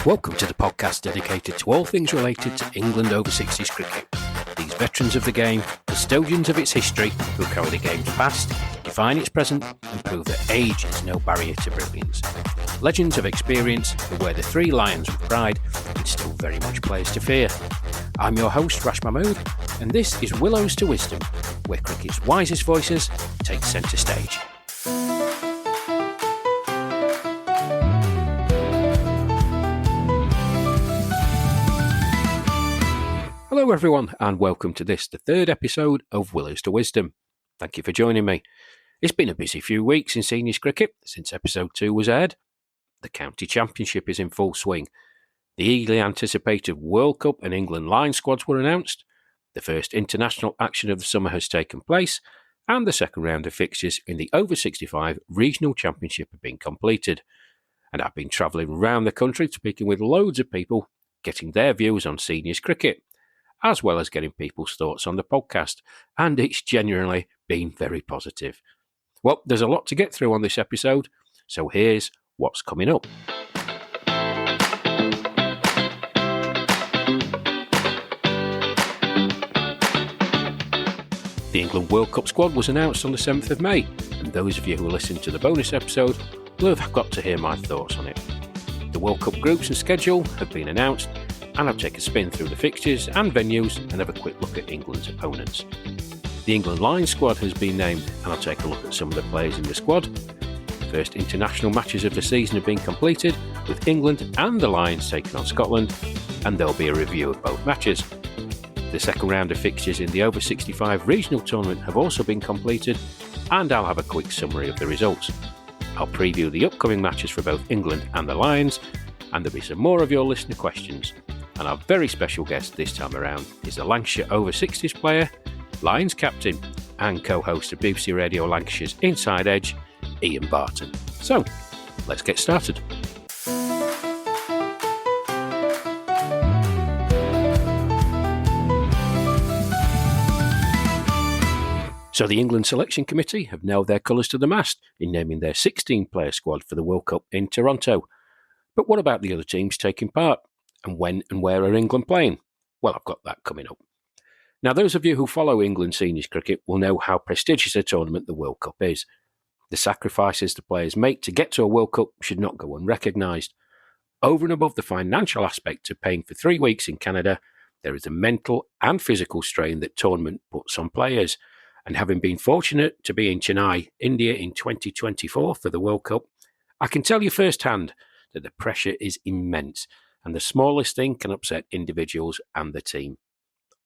Welcome to the podcast dedicated to all things related to England over 60s cricket. These veterans of the game, custodians of its history, who carry the game's past, define its present, and prove that age is no barrier to brilliance. Legends of experience who wear the three lions with pride and still very much players to fear. I'm your host, Rash Mahmood, and this is Willows to Wisdom, where cricket's wisest voices take centre stage. Hello everyone, and welcome to the third episode of Willows to Wisdom. Thank you for joining me. It's been a busy few weeks in seniors cricket since episode 2 was aired. The county championship is in full swing. The eagerly anticipated World Cup and England line squads were announced. The first international action of the summer has taken place, and the second round of fixtures in the over 65 regional championship have been completed. And I've been travelling around the country speaking with loads of people, getting their views on seniors cricket, as well as getting people's thoughts on the podcast, and it's genuinely been very positive. Well, there's a lot to get through on this episode, so here's what's coming up. The England World Cup squad was announced on the 7th of May, and those of you who listened to the bonus episode will have got to hear my thoughts on it. The World Cup groups and schedule have been announced, and I'll take a spin through the fixtures and venues and have a quick look at England's opponents. The England line squad has been named, and I'll take a look at some of the players in the squad. The first international matches of the season have been completed, with England and the Lions taking on Scotland, and there'll be a review of both matches. The second round of fixtures in the over 65 regional tournament have also been completed, and I'll have a quick summary of the results. I'll preview the upcoming matches for both England and the Lions, and there'll be some more of your listener questions. And our very special guest this time around is the Lancashire over 60s player, Lions captain, and co-host of BBC Radio Lancashire's Inside Edge, Ian Barton. So, let's get started. So the England Selection Committee have nailed their colours to the mast in naming their 16-player squad for the World Cup in Toronto. But what about the other teams taking part? And when and where are England playing? Well, I've got that coming up. Now, those of you who follow England seniors cricket will know how prestigious a tournament the World Cup is. The sacrifices the players make to get to a World Cup should not go unrecognised. Over and above the financial aspect of paying for 3 weeks in Canada, there is a mental and physical strain that tournament puts on players. And having been fortunate to be in Chennai, India in 2024 for the World Cup, I can tell you firsthand that the pressure is immense, and the smallest thing can upset individuals and the team.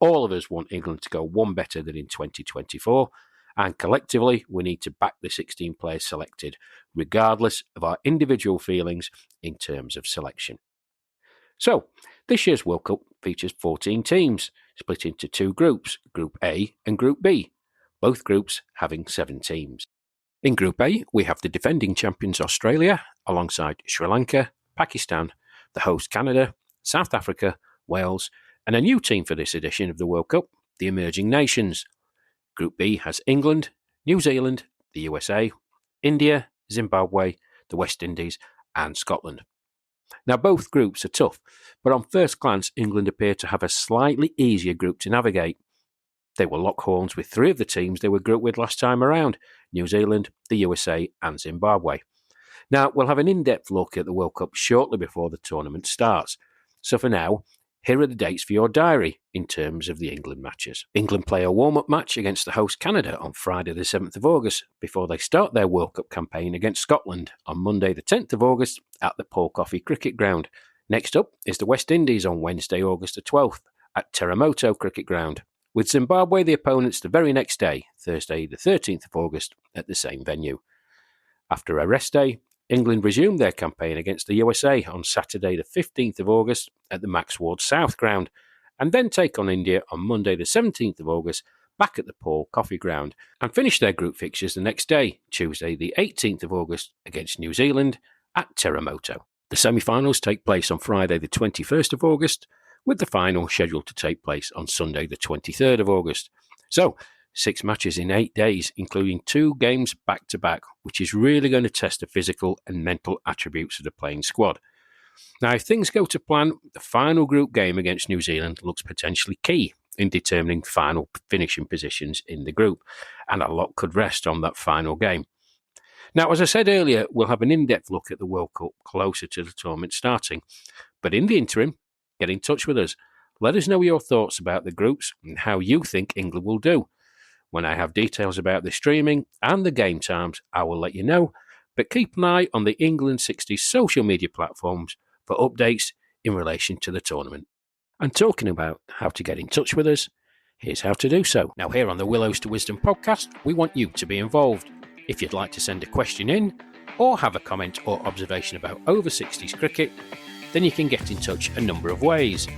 All of us want England to go one better than in 2024, and collectively we need to back the 16 players selected, regardless of our individual feelings in terms of selection. So, this year's World Cup features 14 teams, split into two groups, Group A and Group B, both groups having 7 teams. In Group A, we have the defending champions Australia, alongside Sri Lanka, Pakistan, the host Canada, South Africa, Wales, and a new team for this edition of the World Cup, the emerging nations. Group B has England, New Zealand, the USA, India, Zimbabwe, the West Indies, and Scotland. Now, both groups are tough, but on first glance, England appear to have a slightly easier group to navigate. They will lock horns with 3 of the teams they were grouped with last time around, New Zealand, the USA, and Zimbabwe. Now, we'll have an in-depth look at the World Cup shortly before the tournament starts. So for now, here are the dates for your diary in terms of the England matches. England play a warm-up match against the host Canada on Friday the 7th of August before they start their World Cup campaign against Scotland on Monday the 10th of August at the Paul Coffey Cricket Ground. Next up is the West Indies on Wednesday, August the 12th at Terremoto Cricket Ground, with Zimbabwe the opponents the very next day, Thursday the 13th of August at the same venue. After a rest day, England resumed their campaign against the USA on Saturday the 15th of August at the Max Ward South Ground, and then take on India on Monday the 17th of August back at the Paul Coffey Ground, and finish their group fixtures the next day, Tuesday the 18th of August against New Zealand at Terremoto. The semi-finals take place on Friday the 21st of August, with the final scheduled to take place on Sunday the 23rd of August. So, 6 matches in 8 days, including 2 games back-to-back, which is really going to test the physical and mental attributes of the playing squad. Now, if things go to plan, the final group game against New Zealand looks potentially key in determining final finishing positions in the group, and a lot could rest on that final game. Now, as I said earlier, we'll have an in-depth look at the World Cup closer to the tournament starting. But in the interim, get in touch with us. Let us know your thoughts about the groups and how you think England will do. When I have details about the streaming and the game times, I will let you know. But keep an eye on the England 60s social media platforms for updates in relation to the tournament. And talking about how to get in touch with us, here's how to do so. Now, here on the Willows to Wisdom podcast, we want you to be involved. If you'd like to send a question in, or have a comment or observation about over 60s cricket, then you can get in touch a number of ways.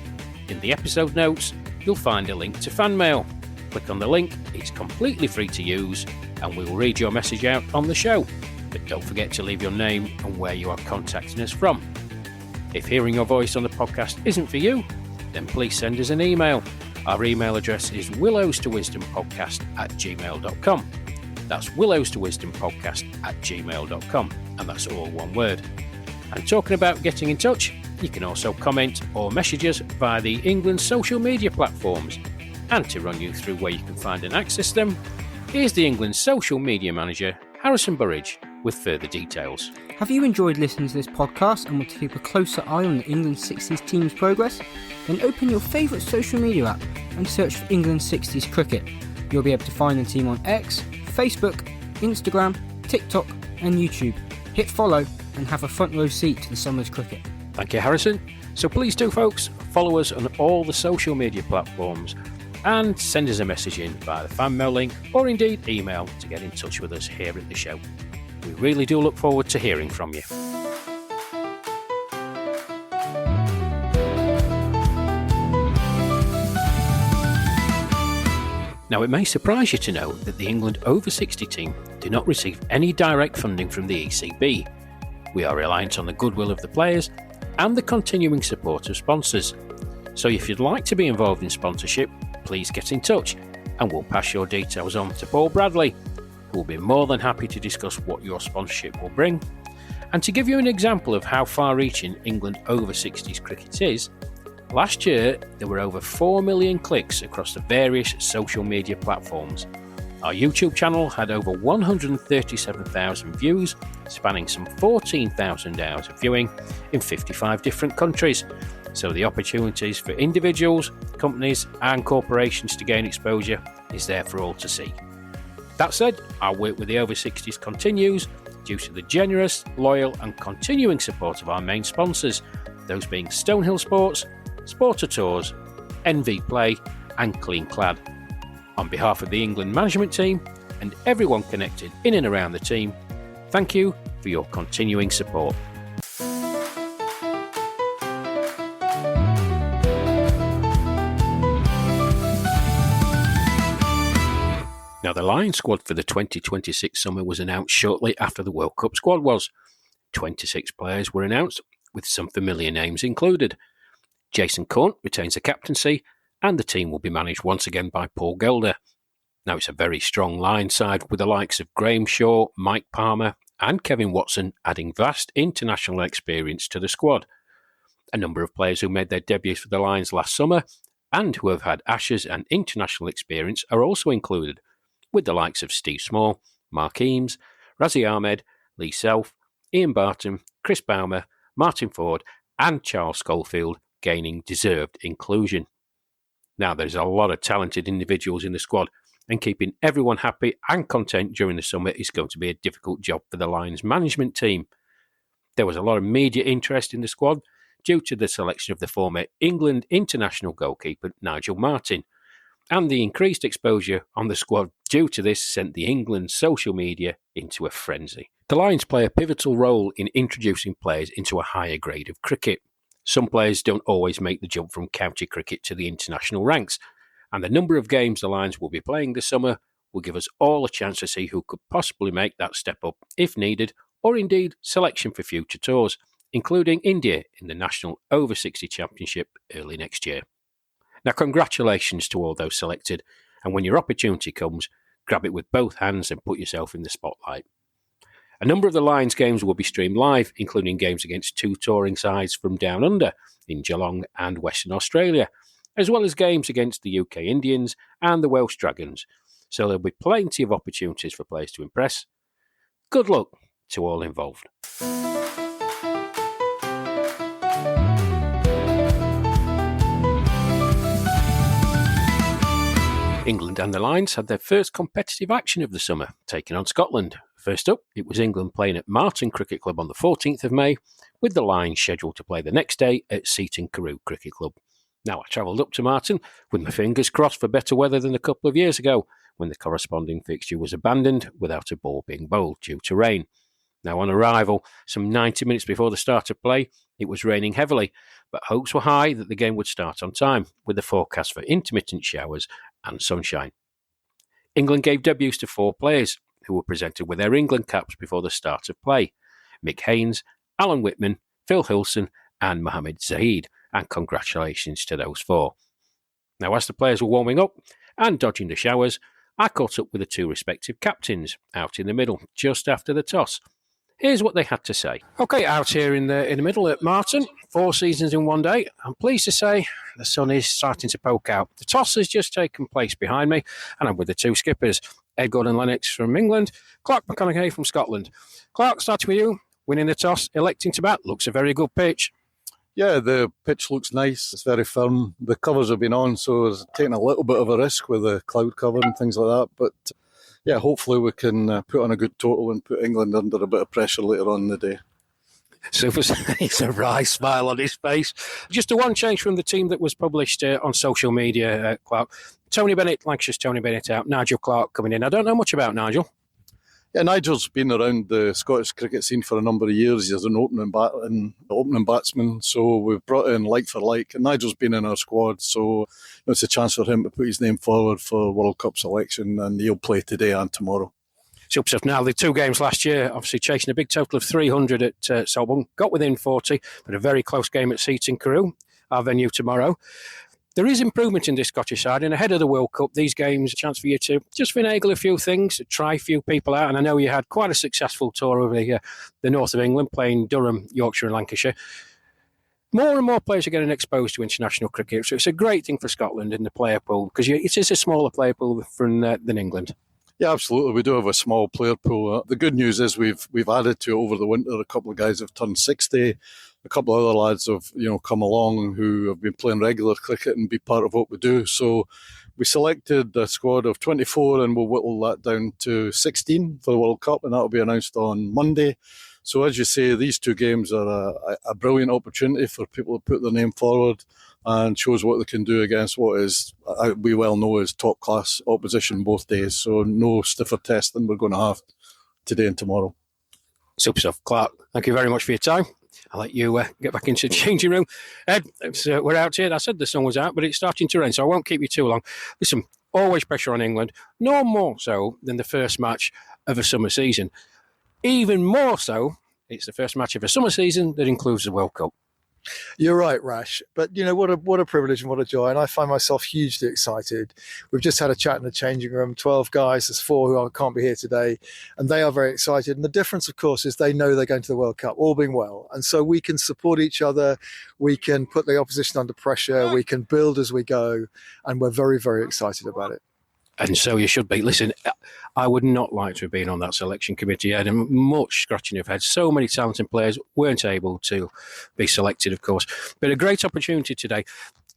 In the episode notes, you'll find a link to fan mail. Click on the link, it's completely free to use, and we will read your message out on the show. But don't forget to leave your name and where you are contacting us from. If hearing your voice on the podcast isn't for you, then please send us an email. Our email address is willowstowisdompodcast@gmail.com. That's willowstowisdompodcast@gmail.com, and that's all one word. And talking about getting in touch, you can also comment or message us via the England social media platforms. And to run you through where you can find and access them, here's the England social media manager, Harrison Burridge, with further details. Have you enjoyed listening to this podcast and want to keep a closer eye on the England 60s team's progress? Then open your favourite social media app and search for England 60s Cricket. You'll be able to find the team on X, Facebook, Instagram, TikTok and YouTube. Hit follow and have a front row seat to the summer's cricket. Thank you, Harrison. So please do, folks, follow us on all the social media platforms and send us a message in via the fan mail link or indeed email to get in touch with us here at the show. We really do look forward to hearing from you. Now, it may surprise you to know that the England over 60 team do not receive any direct funding from the ECB. We are reliant on the goodwill of the players and the continuing support of sponsors. So if you'd like to be involved in sponsorship, please get in touch and we'll pass your details on to Paul Bradley, who will be more than happy to discuss what your sponsorship will bring. And to give you an example of how far-reaching England over 60s cricket is, last year there were over 4 million clicks across the various social media platforms. Our YouTube channel had over 137,000 views, spanning some 14,000 hours of viewing in 55 different countries. So the opportunities for individuals, companies and corporations to gain exposure is there for all to see. That said, our work with the over 60s continues due to the generous, loyal and continuing support of our main sponsors, those being Stonehill Sports, Sporter Tours, NV Play and Clean Clad. On behalf of the England management team and everyone connected in and around the team, thank you for your continuing support. Now, the Lions squad for the 2026 summer was announced shortly after the World Cup squad was. 26 players were announced, with some familiar names included. Jason Cunt retains the captaincy, and the team will be managed once again by Paul Gelder. Now, it's a very strong Lions side with the likes of Graham Shaw, Mike Palmer, and Kevin Watson adding vast international experience to the squad. A number of players who made their debuts for the Lions last summer and who have had Ashes and international experience are also included, with the likes of Steve Small, Mark Eames, Razi Ahmed, Lee Self, Ian Barton, Chris Baumer, Martin Ford and Charles Schofield gaining deserved inclusion. Now, there's a lot of talented individuals in the squad, and keeping everyone happy and content during the summer is going to be a difficult job for the Lions management team. There was a lot of media interest in the squad due to the selection of the former England international goalkeeper Nigel Martyn, and the increased exposure on the squad due to this sent the England social media into a frenzy. The Lions play a pivotal role in introducing players into a higher grade of cricket. Some players don't always make the jump from county cricket to the international ranks, and the number of games the Lions will be playing this summer will give us all a chance to see who could possibly make that step up if needed, or indeed selection for future tours, including India in the National Over 60 Championship early next year. Now, congratulations to all those selected, and when your opportunity comes, grab it with both hands and put yourself in the spotlight. A number of the Lions games will be streamed live, including games against 2 touring sides from Down Under in Geelong and Western Australia, as well as games against the UK Indians and the Welsh Dragons. So there'll be plenty of opportunities for players to impress. Good luck to all involved. England and the Lions had their first competitive action of the summer, taking on Scotland. First up, it was England playing at Marton Cricket Club on the 14th of May, with the Lions scheduled to play the next day at Seaton Carew Cricket Club. Now, I travelled up to Marton with my fingers crossed for better weather than a couple of years ago, when the corresponding fixture was abandoned without a ball being bowled due to rain. Now, on arrival, some 90 minutes before the start of play, it was raining heavily, but hopes were high that the game would start on time, with the forecast for intermittent showers and sunshine. England gave debuts to 4 players who were presented with their England caps before the start of play: Mick Haynes, Alan Whitman, Phil Hilson and Mohammed Zahid, and congratulations to those 4. Now, as the players were warming up and dodging the showers, I caught up with the 2 respective captains out in the middle just after the toss. Here's what they had to say. OK, out here in the middle at Marton, 4 seasons in one day. I'm pleased to say the sun is starting to poke out. The toss has just taken place behind me, and I'm with the 2 skippers, Ed Gordon Lennox from England, Clark McConnachie from Scotland. Clark, starting with you, winning the toss, electing to bat, looks a very good pitch. Yeah, the pitch looks nice. It's very firm. The covers have been on, so it's taking a little bit of a risk with the cloud cover and things like that. But yeah, hopefully we can put on a good total and put England under a bit of pressure later on in the day. Super, it's a wry smile on his face. Just a one change from the team that was published on social media, Clark. Tony Bennett, Lancashire's Tony Bennett out. Nigel Clark coming in. I don't know much about Nigel. Yeah, Nigel's been around the Scottish cricket scene for a number of years. He's an opening batsman, so we've brought in like for like. And Nigel's been in our squad, so it's a chance for him to put his name forward for World Cup selection, and he'll play today and tomorrow. Super stuff. Now, the 2 games last year, obviously chasing a big total of 300 at Selborne, got within 40, but a very close game at Seaton Carew, our venue tomorrow. There is improvement in this Scottish side, and ahead of the World Cup, these games, a chance for you to just finagle a few things, try a few people out, and I know you had quite a successful tour over the north of England, playing Durham, Yorkshire and Lancashire. More and more players are getting exposed to international cricket, so it's a great thing for Scotland in the player pool, because it is a smaller player pool than England. Yeah, absolutely. We do have a small player pool. The good news is we've added to it over the winter. A couple of guys have turned 60. A couple of other lads have come along who have been playing regular cricket and be part of what we do. So we selected a squad of 24 and we'll whittle that down to 16 for the World Cup, and that'll be announced on Monday. So as you say, these 2 games are a brilliant opportunity for people to put their name forward and shows what they can do against what is, we well know, is top-class opposition both days. So no stiffer test than we're going to have today and tomorrow. Super stuff. Clark, thank you very much for your time. I'll let you get back into the changing room. Ed, we're out here. I said the sun was out, but it's starting to rain, so I won't keep you too long. Listen, always pressure on England, no more so than the first match of a summer season. Even more so, it's the first match of a summer season that includes the World Cup. You're right, Rash. But what a privilege and what a joy. And I find myself hugely excited. We've just had a chat in the changing room. 12 guys, there's 4 who can't be here today, and they are very excited. And the difference, of course, is they know they're going to the World Cup, all being well. And so we can support each other. We can put the opposition under pressure. We can build as we go. And we're very, very excited about it. And so you should be. Listen, I would not like to have been on that selection committee. I had much scratching of heads. So many talented players weren't able to be selected, of course. But a great opportunity today.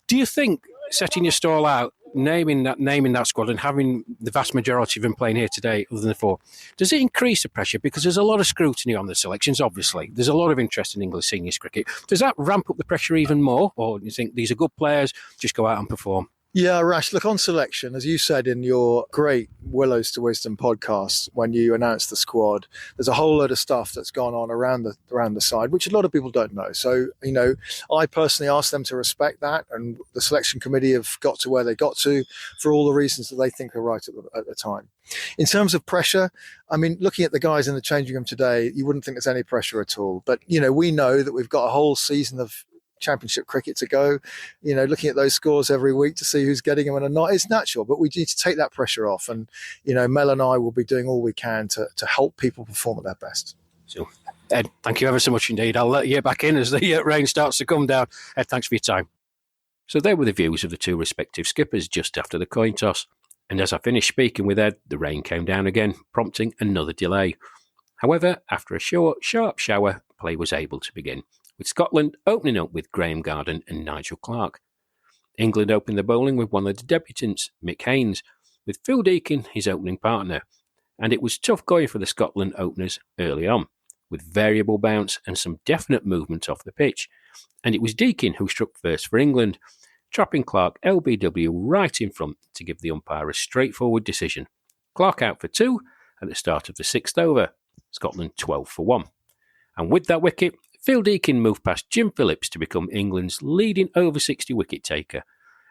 Do you think setting your stall out, naming that squad and having the vast majority of them playing here today, other than the 4, does it increase the pressure? Because there's a lot of scrutiny on the selections, obviously. There's a lot of interest in English seniors cricket. Does that ramp up the pressure even more? Or do you think these are good players, just go out and perform? Yeah, Rash, look, on selection, as you said in your great Willows to Wisdom podcast, when you announced the squad, there's a whole load of stuff that's gone on around the side, which a lot of people don't know. So, I personally asked them to respect that, and the selection committee have got to where they got to for all the reasons that they think are right at the time. In terms of pressure, I mean, looking at the guys in the changing room today, you wouldn't think there's any pressure at all. But, we know that we've got a whole season of championship cricket to go. Looking at those scores every week to see who's getting them and not, it's natural. But we need to take that pressure off. And, Mel and I will be doing all we can to help people perform at their best. So, Ed, thank you ever so much indeed. I'll let you back in as the rain starts to come down. Ed, thanks for your time. So there were the views of the two respective skippers just after the coin toss. And as I finished speaking with Ed, the rain came down again, prompting another delay. However, after a short, sharp shower, play was able to begin, with Scotland opening up with Graham Garden and Nigel Clark. England opened the bowling with one of the debutants, Mick Haynes, with Phil Deakin his opening partner. And it was tough going for the Scotland openers early on, with variable bounce and some definite movement off the pitch. And it was Deakin who struck first for England, trapping Clark LBW right in front to give the umpire a straightforward decision. Clark out for 2 at the start of the 6th over, Scotland 12 for 1. And with that wicket, Phil Deakin moved past Jim Phillips to become England's leading over 60 wicket taker.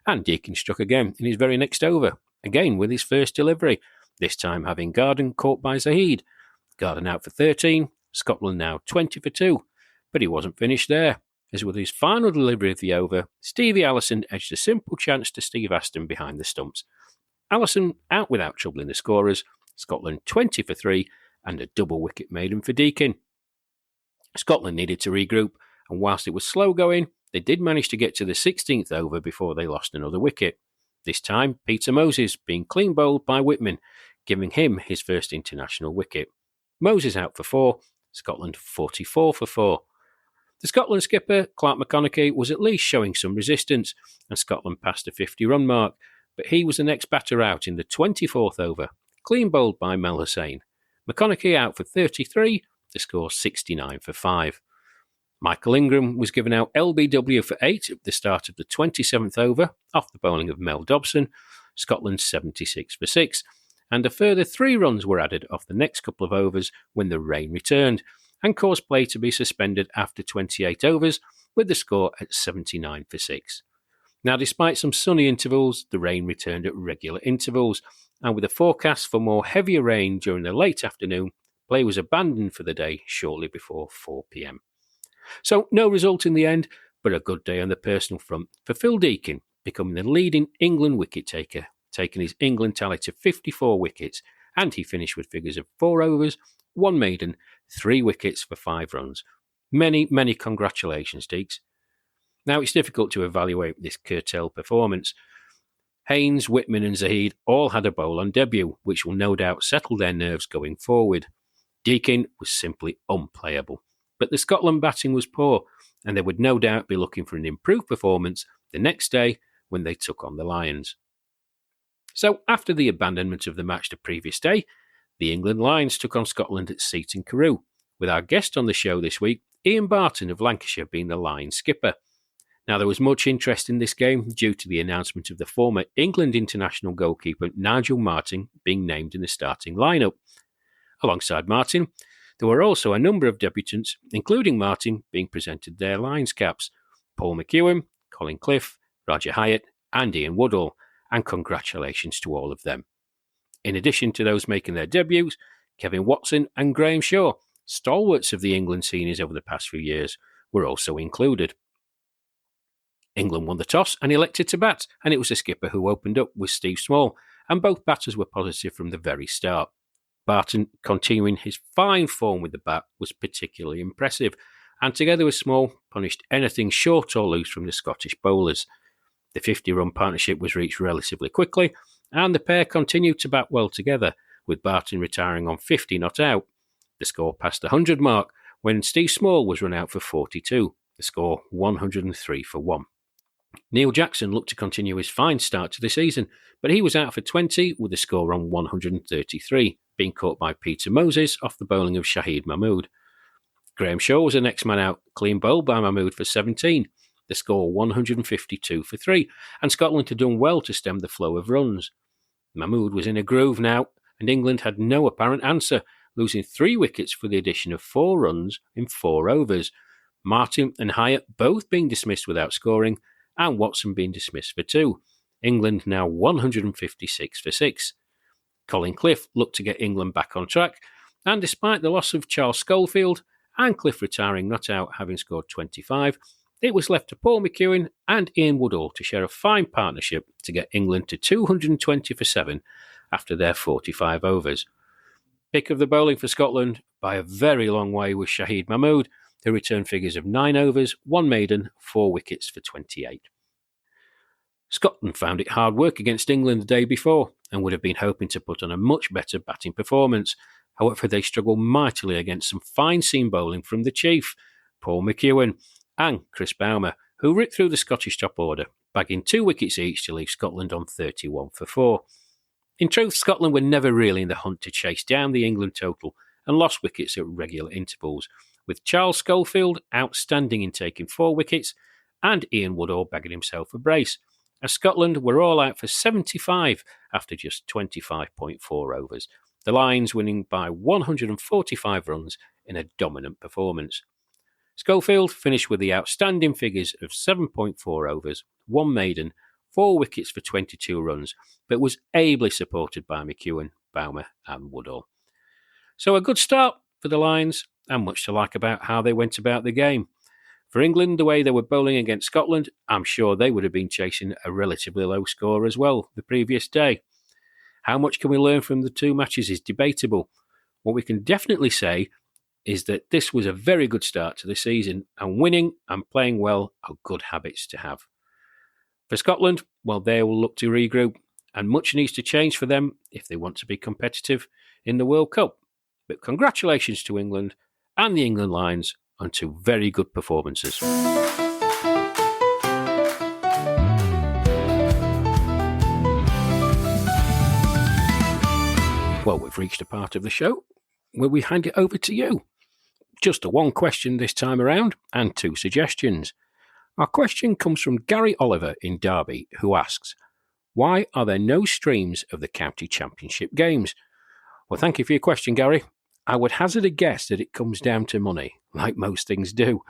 And Deakin struck again in his very next over, again with his first delivery, this time having Garden caught by Zahid. Garden out for 13, Scotland now 20 for 2. But he wasn't finished there, as with his final delivery of the over, Stevie Allison edged a simple chance to Steve Aston behind the stumps. Allison out without troubling the scorers, Scotland 20 for 3 and a double wicket maiden for Deakin. Scotland needed to regroup, and whilst it was slow going, they did manage to get to the 16th over before they lost another wicket. This time, Peter Moses being clean bowled by Whitman, giving him his first international wicket. Moses out for 4, Scotland 44 for 4. The Scotland skipper, Clark McConnachie, was at least showing some resistance, and Scotland passed the 50-run mark, but he was the next batter out in the 24th over, clean bowled by Mel Hussain. McConnachie out for 33, the score 69 for 5. Michael Ingram was given out LBW for 8 at the start of the 27th over, off the bowling of Mel Dobson, Scotland 76 for 6, and a further 3 runs were added off the next couple of overs when the rain returned, and caused play to be suspended after 28 overs, with the score at 79 for 6. Now, despite some sunny intervals, the rain returned at regular intervals, and with a forecast for more heavier rain during the late afternoon, play was abandoned for the day shortly before 4 p.m. So, no result in the end, but a good day on the personal front for Phil Deakin, becoming the leading England wicket taker, taking his England tally to 54 wickets, and he finished with figures of 4 overs, 1 maiden, 3 wickets for 5 runs. Many, many congratulations, Deeks. Now, it's difficult to evaluate this curtailed performance. Haynes, Whitman and Zahid all had a bowl on debut, which will no doubt settle their nerves going forward. Deakin was simply unplayable. But the Scotland batting was poor, and they would no doubt be looking for an improved performance the next day when they took on the Lions. So, after the abandonment of the match the previous day, the England Lions took on Scotland at Seaton Carew, with our guest on the show this week, Ian Barton of Lancashire, being the Lions skipper. Now, there was much interest in this game due to the announcement of the former England international goalkeeper Nigel Marton being named in the starting lineup. Alongside Martin, there were also a number of debutants, including Martin, being presented their Lions caps: Paul McEwen, Colin Cliff, Roger Hyatt and Ian Woodall, and congratulations to all of them. In addition to those making their debuts, Kevin Watson and Graham Shaw, stalwarts of the England seniors over the past few years, were also included. England won the toss and elected to bat, and it was the skipper who opened up with Steve Small, and both batters were positive from the very start. Barton, continuing his fine form with the bat, was particularly impressive, and together with Small, punished anything short or loose from the Scottish bowlers. The 50-run partnership was reached relatively quickly, and the pair continued to bat well together, with Barton retiring on 50 not out. The score passed the 100 mark when Steve Small was run out for 42, the score 103 for 1. Neil Jackson looked to continue his fine start to the season, but he was out for 20 with the score on 133, being caught by Peter Moses off the bowling of Shahid Mahmood. Graham Shaw was the next man out, clean bowled by Mahmood for 17, the score 152 for 3, and Scotland had done well to stem the flow of runs. Mahmood was in a groove now, and England had no apparent answer, losing 3 wickets for the addition of 4 runs in 4 overs, Martin and Hyatt both being dismissed without scoring, and Watson being dismissed for 2. England now 156 for 6. Colin Cliff looked to get England back on track, and despite the loss of Charles Schofield and Cliff retiring not out having scored 25, it was left to Paul McEwen and Ian Woodall to share a fine partnership to get England to 220 for 7 after their 45 overs. Pick of the bowling for Scotland by a very long way was Shahid Mahmood, who returned figures of 9 overs, 1 maiden, 4 wickets for 28. Scotland found it hard work against England the day before and would have been hoping to put on a much better batting performance. However, they struggled mightily against some fine seam bowling from the Chief, Paul McEwen, and Chris Bowmer, who ripped through the Scottish top order, bagging 2 wickets each to leave Scotland on 31 for 4. In truth, Scotland were never really in the hunt to chase down the England total and lost wickets at regular intervals, with Charles Schofield outstanding in taking 4 wickets and Ian Woodall bagging himself a brace, as Scotland were all out for 75 after just 25.4 overs, the Lions winning by 145 runs in a dominant performance. Schofield finished with the outstanding figures of 7.4 overs, 1 maiden, 4 wickets for 22 runs, but was ably supported by McEwen, Bowmer and Woodall. So a good start for the Lions, and much to like about how they went about the game. For England, the way they were bowling against Scotland, I'm sure they would have been chasing a relatively low score as well the previous day. How much can we learn from the 2 matches is debatable. What we can definitely say is that this was a very good start to the season, and winning and playing well are good habits to have. For Scotland, well, they will look to regroup, and much needs to change for them if they want to be competitive in the World Cup. But congratulations to England and the England Lions on 2 very good performances. Well, we've reached a part of the show where we hand it over to you. Just a 1 question this time around and 2 suggestions. Our question comes from Gary Oliver in Derby, who asks, why are there no streams of the County Championship games? Well, thank you for your question, Gary. I would hazard a guess that it comes down to money, like most things do.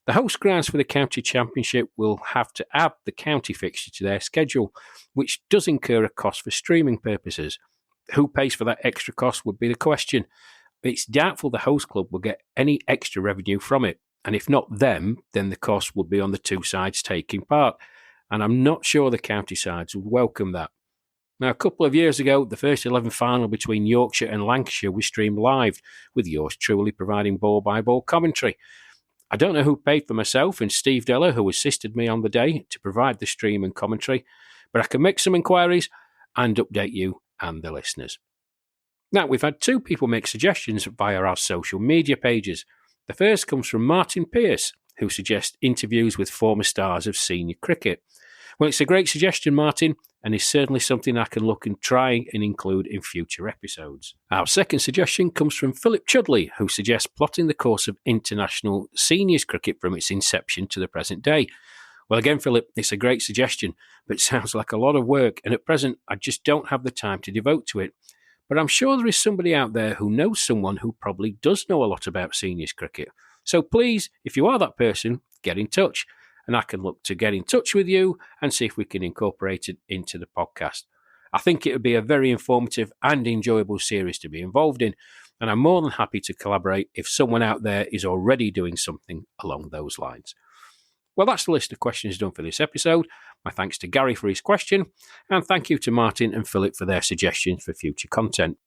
The host grounds for the County Championship will have to add the county fixture to their schedule, which does incur a cost for streaming purposes. Who pays for that extra cost would be the question. It's doubtful the host club will get any extra revenue from it, and if not them, then the cost would be on the 2 sides taking part, and I'm not sure the county sides would welcome that. Now, a couple of years ago, the first 11 final between Yorkshire and Lancashire was streamed live, with yours truly providing ball-by-ball commentary. I don't know who paid for myself and Steve Deller, who assisted me on the day, to provide the stream and commentary, but I can make some inquiries and update you and the listeners. Now, we've had 2 people make suggestions via our social media pages. The first comes from Martin Pearce, who suggests interviews with former stars of senior cricket. Well, it's a great suggestion, Martin, and is certainly something I can look and try and include in future episodes. Our second suggestion comes from Philip Chudley, who suggests plotting the course of international seniors cricket from its inception to the present day. Well, again, Philip, it's a great suggestion, but it sounds like a lot of work, and at present, I just don't have the time to devote to it. But I'm sure there is somebody out there who knows someone who probably does know a lot about seniors cricket. So please, if you are that person, get in touch, and I can look to get in touch with you and see if we can incorporate it into the podcast. I think it would be a very informative and enjoyable series to be involved in, and I'm more than happy to collaborate if someone out there is already doing something along those lines. Well, that's the list of questions done for this episode. My thanks to Gary for his question, and thank you to Martin and Philip for their suggestions for future content.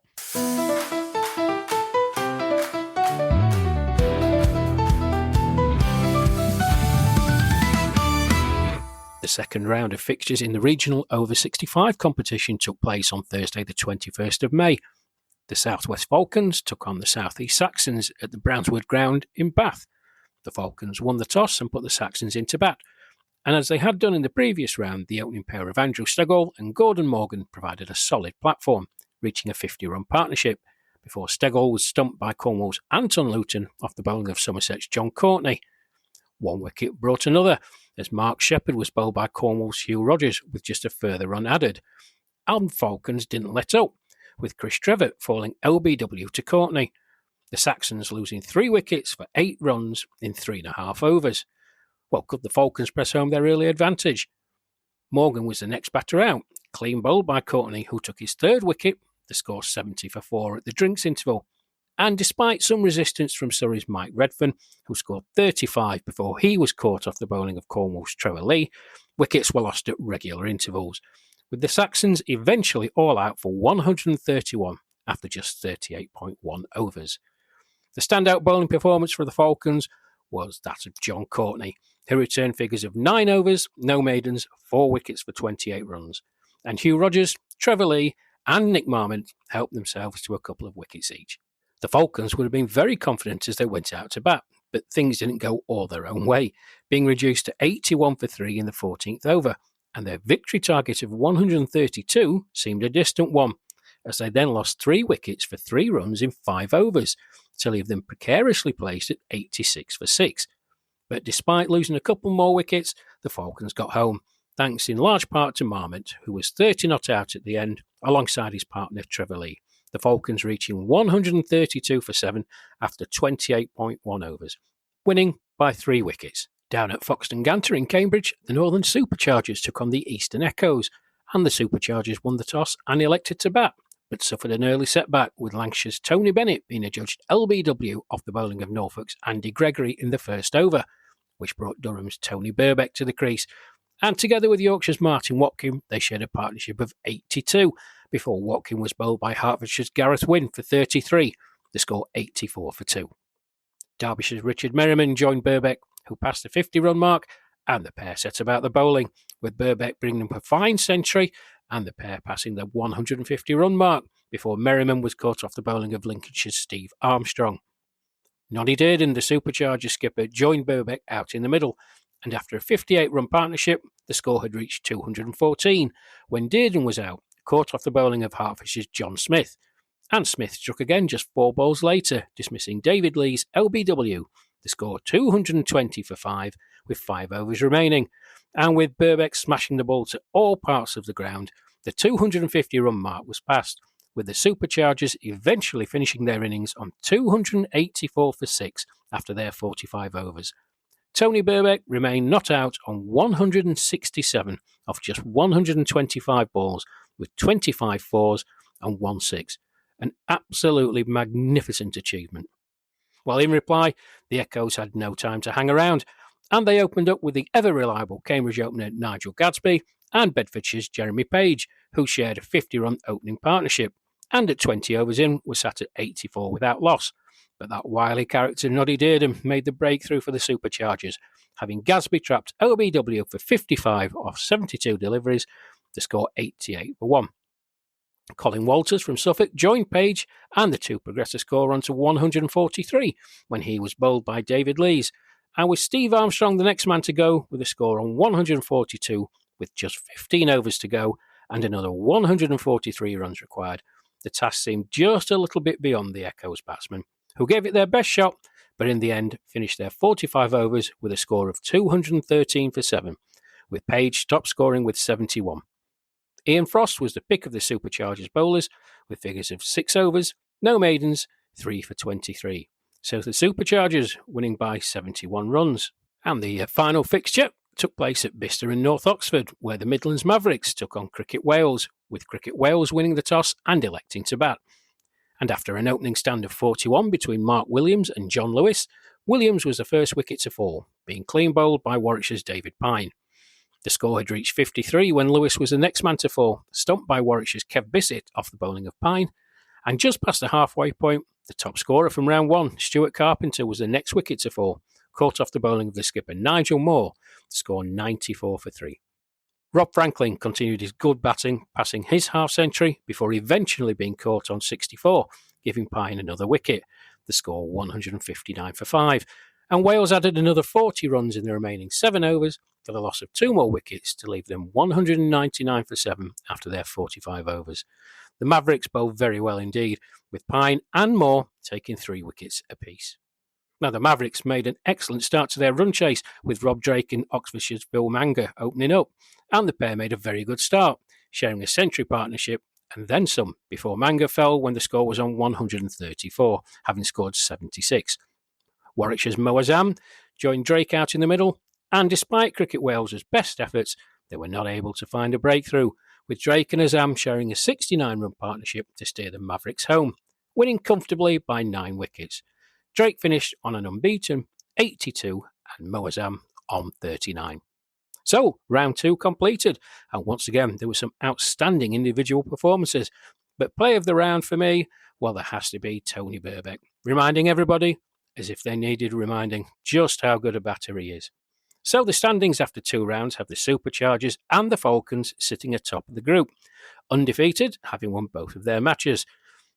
The second round of fixtures in the regional over 65 competition took place on Thursday the 21st of May. The South West Falcons took on the South East Saxons at the Brownswood Ground in Bath. The Falcons won the toss and put the Saxons into bat, and as they had done in the previous round, the opening pair of Andrew Steggall and Gordon Morgan provided a solid platform, reaching a 50-run partnership, before Steggall was stumped by Cornwall's Anton Luton off the bowling of Somerset's John Courtney. 1 wicket brought another, as Mark Shepherd was bowled by Cornwall's Hugh Rogers with just a further run added. And Falcons didn't let up, with Chris Trevor falling LBW to Courtney. The Saxons losing 3 wickets for 8 runs in 3.5 overs. Well, could the Falcons press home their early advantage? Morgan was the next batter out, clean bowled by Courtney, who took his 3rd wicket, the score 70 for 4 at the drinks interval. and despite some resistance from Surrey's Mike Redfern, who scored 35 before he was caught off the bowling of Cornwall's Trevor Lee, wickets were lost at regular intervals, with the Saxons eventually all out for 131 after just 38.1 overs. The standout bowling performance for the Falcons was that of John Courtney, who returned figures of 9 overs, no maidens, 4 wickets for 28 runs, and Hugh Rogers, Trevor Lee and Nick Marmont helped themselves to a couple of wickets each. The Falcons would have been very confident as they went out to bat, but things didn't go all their own way, being reduced to 81 for 3 in the 14th over, and their victory target of 132 seemed a distant one, as they then lost 3 wickets for 3 runs in 5 overs, to leave them precariously placed at 86 for 6. But despite losing a couple more wickets, the Falcons got home, thanks in large part to Marmont, who was 30 not out at the end, alongside his partner Trevor Lee. The Falcons reaching 132 for 7 after 28.1 overs, winning by 3 wickets. Down at Foxton Ganter in Cambridge, the Northern Superchargers took on the Eastern Echoes, and the Superchargers won the toss and elected to bat, but suffered an early setback, with Lancashire's Tony Bennett being adjudged LBW off the bowling of Norfolk's Andy Gregory in the first over, which brought Durham's Tony Burbeck to the crease. And together with Yorkshire's Martin Watkin, they shared a partnership of 82, before Watkin was bowled by Hertfordshire's Gareth Wynne for 33, the score 84 for 2. Derbyshire's Richard Merriman joined Burbeck, who passed the 50-run mark, and the pair set about the bowling, with Burbeck bringing them a fine century, and the pair passing the 150-run mark, before Merriman was caught off the bowling of Lincolnshire's Steve Armstrong. Noddy Dearden, the Supercharger skipper, joined Burbeck out in the middle, and after a 58-run partnership, the score had reached 214, when Dearden was out, caught off the bowling of Hertfordshire's John Smith, and Smith struck again just 4 balls later, dismissing David Lee's LBW, the score 220 for 5, with 5 overs remaining, and with Burbeck smashing the ball to all parts of the ground, the 250-run mark was passed, with the Superchargers eventually finishing their innings on 284 for 6 after their 45 overs. Tony Burbeck remained not out on 167 off just 125 balls, with 25 fours and 1 6. An absolutely magnificent achievement. Well, in reply, the Echoes had no time to hang around, and they opened up with the ever-reliable Cambridge opener Nigel Gadsby and Bedfordshire's Jeremy Page, who shared a 50-run opening partnership, and at 20 overs in were sat at 84 without loss. But that wily character Noddy Dearden made the breakthrough for the Superchargers, having Gadsby trapped LBW for 55 off 72 deliveries, to score 88 for 1. Colin Walters from Suffolk joined Page, and the two progressed the score on to 143 when he was bowled by David Lees, and with Steve Armstrong the next man to go with a score on 142 with just 15 overs to go and another 143 runs required. The task seemed just a little bit beyond the Echoes batsmen, who gave it their best shot, but in the end finished their 45 overs with a score of 213 for 7, with Page top scoring with 71. Ian Frost was the pick of the Superchargers bowlers, with figures of 6 overs, no maidens, 3 for 23. So the Superchargers winning by 71 runs. And the final fixture took place at Bicester in North Oxford, where the Midlands Mavericks took on Cricket Wales, with Cricket Wales winning the toss and electing to bat. And after an opening stand of 41 between Mark Williams and John Lewis, Williams was the first wicket to fall, being clean bowled by Warwickshire's David Pine. The score had reached 53 when Lewis was the next man to fall, stumped by Warwickshire's Kev Bissett off the bowling of Pine. And just past the halfway point, the top scorer from round 1, Stuart Carpenter, was the next wicket to fall, caught off the bowling of the skipper Nigel Moore, to score 94 for 3. Rob Franklin continued his good batting, passing his half-century before eventually being caught on 64, giving Pine another wicket, the score 159 for 5. And Wales added another 40 runs in the remaining 7 overs for the loss of 2 more wickets to leave them 199 for 7 after their 45 overs. The Mavericks bowled very well indeed, with Pine and Moore taking 3 wickets apiece. Now, the Mavericks made an excellent start to their run chase, with Rob Drake and Oxfordshire's Bill Manga opening up, and the pair made a very good start, sharing a century partnership and then some, before Manga fell when the score was on 134, having scored 76. Warwickshire's Mo Azam joined Drake out in the middle, and despite Cricket Wales's best efforts, they were not able to find a breakthrough, with Drake and Azam sharing a 69-run partnership to steer the Mavericks home, winning comfortably by 9 wickets. Drake finished on an unbeaten 82 and Moazam on 39. So, round 2 completed, and once again there were some outstanding individual performances. But play of the round for me, well, there has to be Tony Birbeck, reminding everybody, as if they needed reminding, just how good a batter he is. So the standings after 2 rounds have the Superchargers and the Falcons sitting atop of the group, undefeated, having won both of their matches.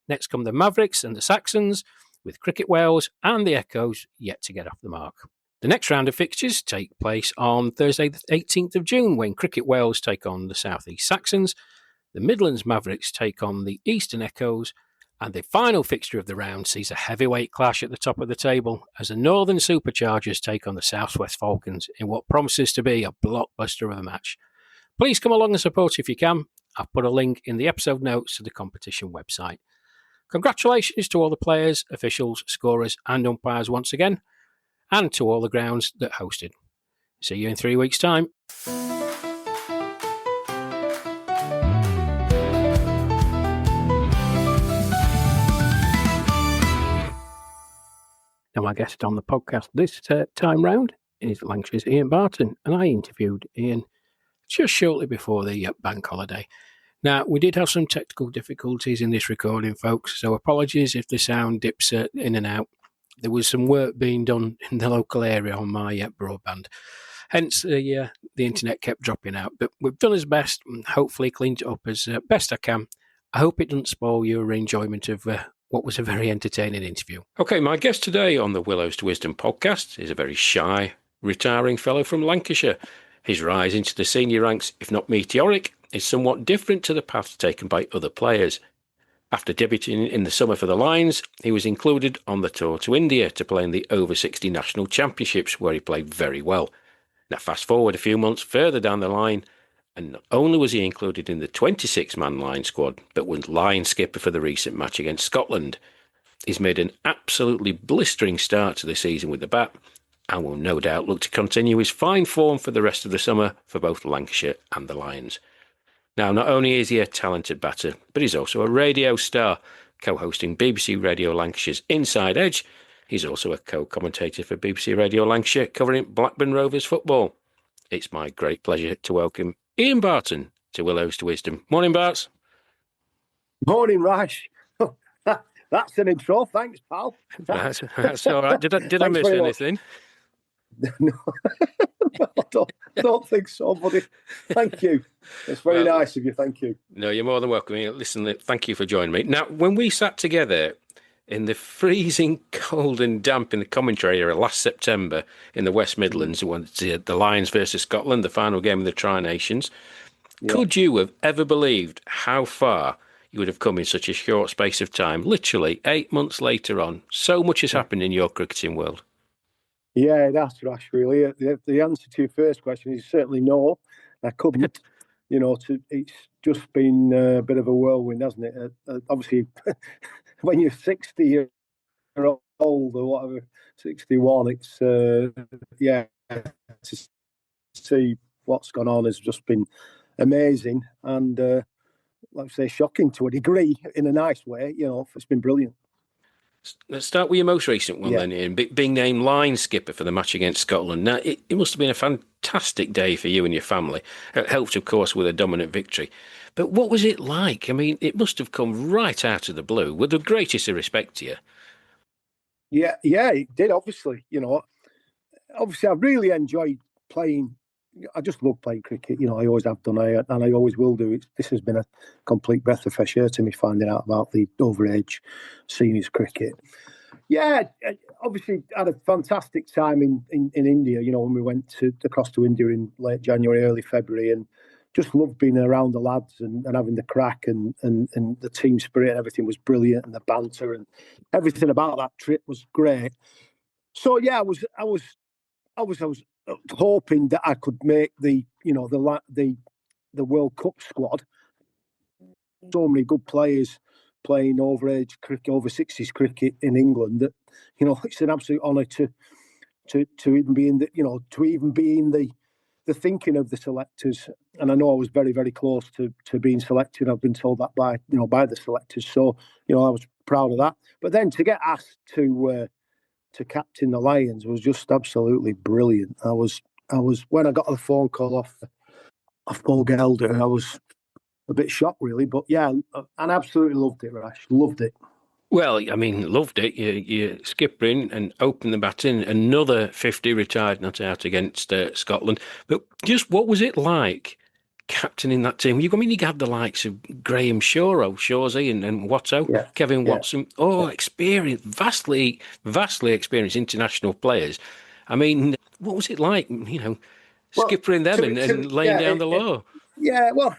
Next come the Mavericks and the Saxons, with Cricket Wales and the Echoes yet to get off the mark. The next round of fixtures take place on Thursday the 18th of June, when Cricket Wales take on the South East Saxons, the Midlands Mavericks take on the Eastern Echoes, and the final fixture of the round sees a heavyweight clash at the top of the table as the Northern Superchargers take on the Southwest Falcons in what promises to be a blockbuster of a match. Please come along and support if you can. I've put a link in the episode notes to the competition website. Congratulations to all the players, officials, scorers and umpires once again, and to all the grounds that hosted. See you in 3 weeks' time. Now, my guest on the podcast this time round is Lancashire's Ian Barton, and I interviewed Ian just shortly before the bank holiday. Now, we did have some technical difficulties in this recording, folks, so apologies if the sound dips in and out. There was some work being done in the local area on my broadband. Hence, the internet kept dropping out. But we've done as best and hopefully cleaned it up as best I can. I hope it doesn't spoil your enjoyment of what was a very entertaining interview. Okay, my guest today on the Willows to Wisdom podcast is a very shy, retiring fellow from Lancashire. His rise into the senior ranks, if not meteoric, is somewhat different to the path taken by other players. After debuting in the summer for the Lions, he was included on the tour to India to play in the over-60 national championships, where he played very well. Now, fast forward a few months further down the line, and not only was he included in the 26-man line squad, but was line skipper for the recent match against Scotland. He's made an absolutely blistering start to the season with the bat, and will no doubt look to continue his fine form for the rest of the summer for both Lancashire and the Lions. Now, not only is he a talented batter, but he's also a radio star, co-hosting BBC Radio Lancashire's Inside Edge. He's also a co-commentator for BBC Radio Lancashire, covering Blackburn Rovers football. It's my great pleasure to welcome Ian Barton to Willows to Wisdom. Morning, Bart. Morning, Rash. That's an intro. Thanks, pal. That's all right. Did I miss anything? No, I don't think so, buddy. Thank you. It's very nice of you. Thank you. No, you're more than welcome. Listen, thank you for joining me. Now, when we sat together in the freezing cold and damp in the commentary area last September in the West Midlands, the Lions versus Scotland, the final game of the Tri-Nations, could you have ever believed how far you would have come in such a short space of time? Literally 8 months later on, so much has happened in your cricketing world. Yeah, that's Rash, really. The answer to your first question is certainly no. I couldn't. It's just been a bit of a whirlwind, hasn't it? Obviously, when you're 60 years old or whatever, 61, it's, to see what's gone on has just been amazing and, let's say, shocking to a degree in a nice way. It's been brilliant. Let's start with your most recent one then, Ian. Being named line skipper for the match against Scotland. Now, it must have been a fantastic day for you and your family. It helped, of course, with a dominant victory. But what was it like? I mean, it must have come right out of the blue, with the greatest of respect to you. Yeah, it did, obviously. Obviously, I really enjoyed playing. I just love playing cricket. I always have done, and I always will do. This has been a complete breath of fresh air to me, finding out about the overage seniors cricket. Yeah, obviously had a fantastic time in India, when we went across to India in late January, early February, and just loved being around the lads and having the crack and the team spirit and everything was brilliant, and the banter and everything about that trip was great. So yeah, I was hoping that I could make the World Cup squad. So many good players playing overage cricket, over 60s cricket in England that it's an absolute honour to even be in the the thinking of the selectors, and I know I was very, very close to being selected. I've been told that by the selectors, so I was proud of that. But then to get asked to captain the Lions was just absolutely brilliant. I was when I got the phone call off Paul Gelder, I was a bit shocked, really. But yeah, I absolutely loved it, Rash. Loved it. Well, I mean, loved it. You skipper in and open the batting. Another 50 retired not out against Scotland. But just what was it like captaining that team? You had the likes of Graham Shawsey and Watto, Kevin Watson. Experienced, vastly experienced international players. I mean, what was it like, skippering them and laying down the law? Well,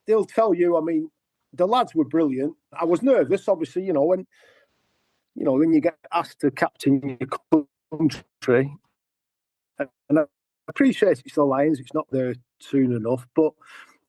they'll tell you, I mean, the lads were brilliant. I was nervous, obviously, when you get asked to captain your country. And I appreciate it's the Lions, it's not there soon enough, but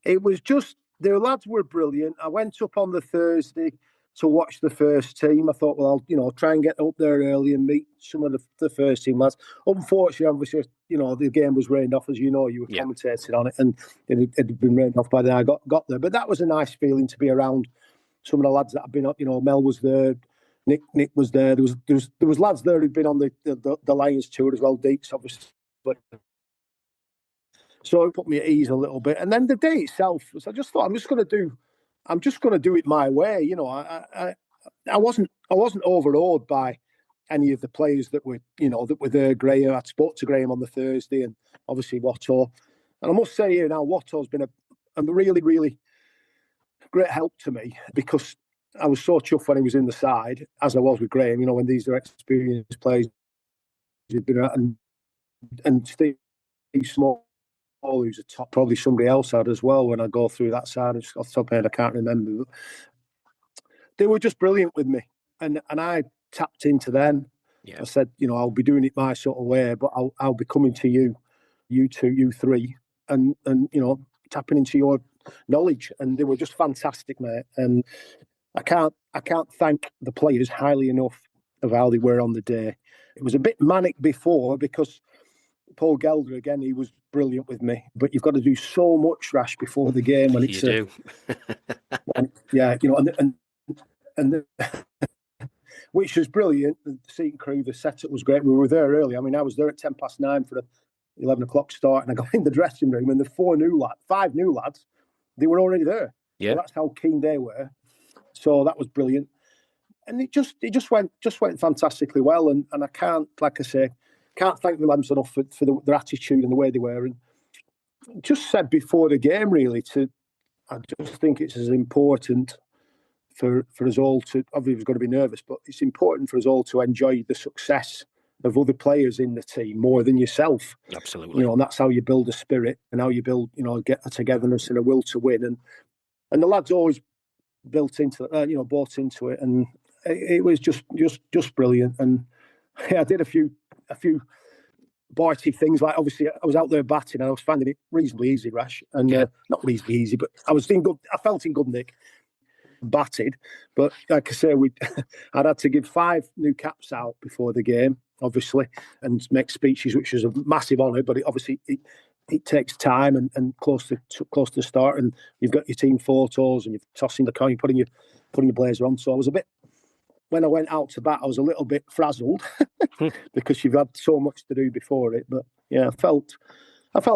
it was just, the lads were brilliant. I went up on the Thursday to watch the first team. I thought, well, I'll try and get up there early and meet some of the first team lads. Unfortunately, obviously, the game was rained off, as you know, you were commentating on it, and it had been rained off by the time I got there. But that was a nice feeling to be around some of the lads that have been up. Mel was there, Nick was there. There was lads there who'd been on the Lions tour as well. Deeks, obviously. So it put me at ease a little bit. And then the day itself, I just thought, I'm just going to do it my way. I wasn't overawed by any of the players that were there. Graham, I spoke to Graham on the Thursday, and obviously Watto. And I must say here now, Watto's been a really, really great help to me, because I was so chuffed when he was in the side, as I was with Graham. When these are experienced players, and Steve Small, who's a top, probably somebody else had as well. When I go through that side, off the top of my head, I can't remember. But they were just brilliant with me, and I tapped into them. I said, I'll be doing it my sort of way, but I'll be coming to you two, you three, and tapping into your knowledge. And they were just fantastic, mate. And I can't thank the players highly enough of how they were on the day. It was a bit manic before, because Paul Gelder, again, he was brilliant with me. But you've got to do so much, Rash, before the game when it's you do. and which was brilliant. The seating crew, the setup was great. We were there early. I mean, I was there at 9:10 for the 11 o'clock start, and I got in the dressing room, and the 5 new lads, they were already there. Yeah, so that's how keen they were. So that was brilliant, and it just went fantastically well. And I can't thank the lads enough for their attitude and the way they were. And just said before the game, really, I just think it's as important for us all to, obviously we're going to be nervous, but it's important for us all to enjoy the success of other players in the team more than yourself. Absolutely. And that's how you build a spirit, and how you build, get a togetherness and a will to win. And the lads always bought into it, and it was just brilliant. And I did a few bitey things, like obviously I was out there batting, and I was finding it reasonably easy, Rash, and not reasonably easy, but I felt in good nick. Batted, but like I say, I'd had to give 5 new caps out before the game, obviously, and make speeches, which was a massive honour. But it takes time, and close to the start, and you've got your team photos, and you're tossing the coin, putting your blazer on. So I was a bit, when I went out to bat, I was a little bit frazzled because you've had so much to do before it. But yeah, I felt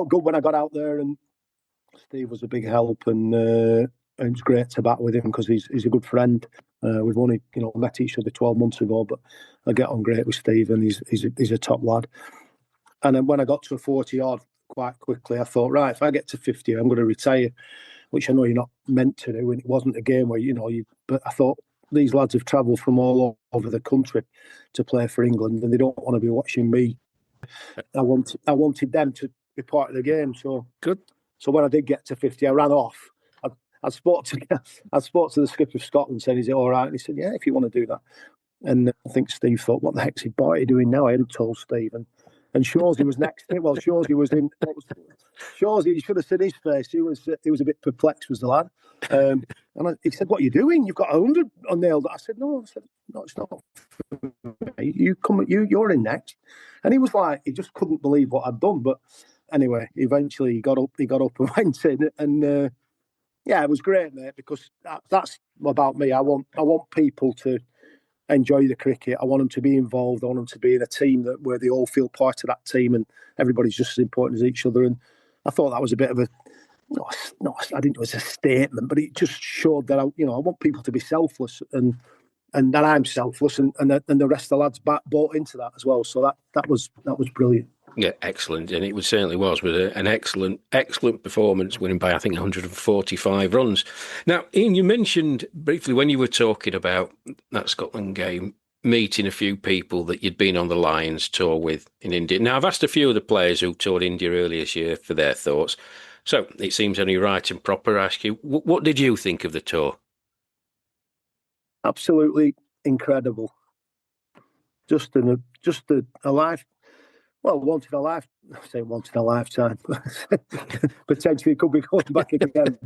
good when I got out there, and Steve was a big help, and it was great to bat with him, because he's a good friend. We've only met each other 12 months ago, but I get on great with Steve, and he's a top lad. And then when I got to a 40-yard quite quickly, I thought, right, if I get to 50, I'm going to retire, which I know you're not meant to do, and it wasn't a game where but I thought, these lads have travelled from all over the country to play for England, and they don't want to be watching me. I wanted them to be part of the game. So good. So when I did get to 50, I ran off. I spoke to the skipper of Scotland, saying, "Is it all right?" And he said, "Yeah, if you want to do that." And I think Steve thought, "What the heck's he boy doing now?" I hadn't told Steve, and Shawsey was next. Well, Shawsey was in. Shawsey, you should have seen his face. He was a bit perplexed, was the lad. And he said, "What are you doing? You've got 100 nailed." I said, "No." I said, "No, it's not. You come. You're in next." And he was like, he just couldn't believe what I'd done, but. anyway, eventually he got up and went in, and yeah, it was great, mate, because that's about me. I want people to enjoy the cricket. I want them to be involved. I want them to be in a team where they all feel part of that team, and everybody's just as important as each other. And I thought that was a bit of a, no, I didn't know it was a statement, but it just showed that I want people to be selfless, and that I'm selfless, and the rest of the lads bought into that as well. So that was brilliant. Yeah, excellent, and it certainly was with an excellent performance, winning by I think 145 runs. Now, Ian, you mentioned briefly when you were talking about that Scotland game, meeting a few people that you'd been on the Lions tour with in India. Now, I've asked a few of the players who toured India earlier this year for their thoughts, so it seems only right and proper to ask you, what did you think of the tour? Absolutely incredible. Just a life. Well, once in a life. I say once in a lifetime. Potentially, it could be going back again.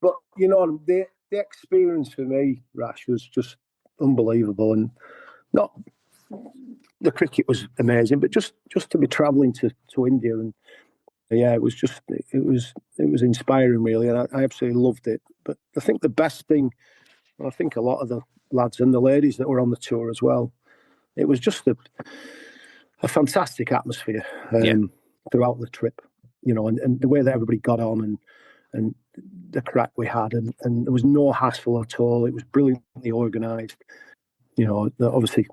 But you know, the experience for me, Rash, was just unbelievable, and not the cricket was amazing, but just to be travelling to India, and yeah, it was inspiring, really, and I absolutely loved it. But I think the best thing, and I think a lot of the lads and the ladies that were on the tour as well, it was just a fantastic atmosphere throughout the trip, you know, and the way that everybody got on, and the crack we had, and there was no hassle at all. It was brilliantly organised. You know, obviously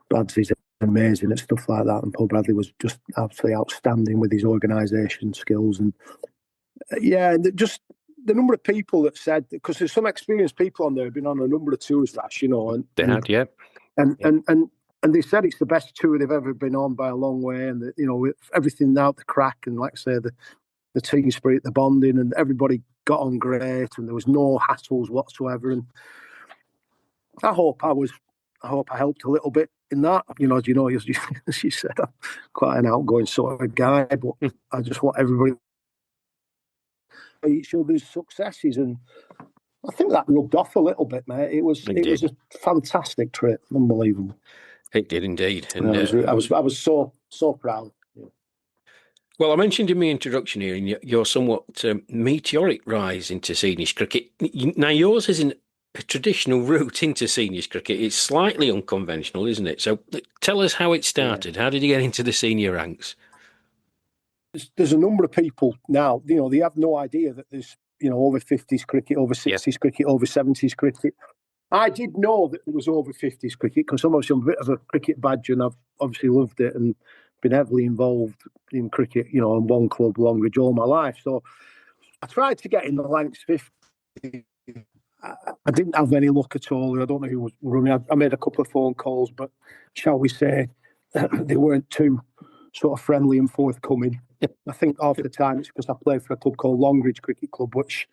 Bradley's amazing at stuff like that, and Paul Bradley was just absolutely outstanding with his organisation skills, and just the number of people that said, because there's some experienced people on there who've been on a number of tours, Rash, you know, and they had, yeah, and they said it's the best tour they've ever been on by a long way, and you know, with everything out the crack, and like I say, the team spirit, the bonding, and everybody got on great, and there was no hassles whatsoever. And I hope I helped a little bit in that. You know, as you said, I'm quite an outgoing sort of guy, but I just want everybody each other's successes, and I think that rubbed off a little bit, mate. It was a fantastic trip, unbelievable. It did indeed, and I was so proud. Yeah. Well, I mentioned in my introduction here, in your somewhat meteoric rise into seniors cricket. Now, yours isn't a traditional route into seniors cricket. It's slightly unconventional, isn't it? So tell us how it started. Yeah. How did you get into the senior ranks? There's a number of people now, you know, they have no idea that there's, you know, over 50s cricket, over 60s cricket, over 70s cricket. I did know that there was over 50s cricket because I'm a bit of a cricket badger, and I've obviously loved it and been heavily involved in cricket, you know, in one club, Longridge, all my life. So I tried to get in the Lancs 50. I didn't have any luck at all. I don't know who was running. I made a couple of phone calls, but shall we say they weren't too sort of friendly and forthcoming. I think half the time it's because I played for a club called Longridge Cricket Club, which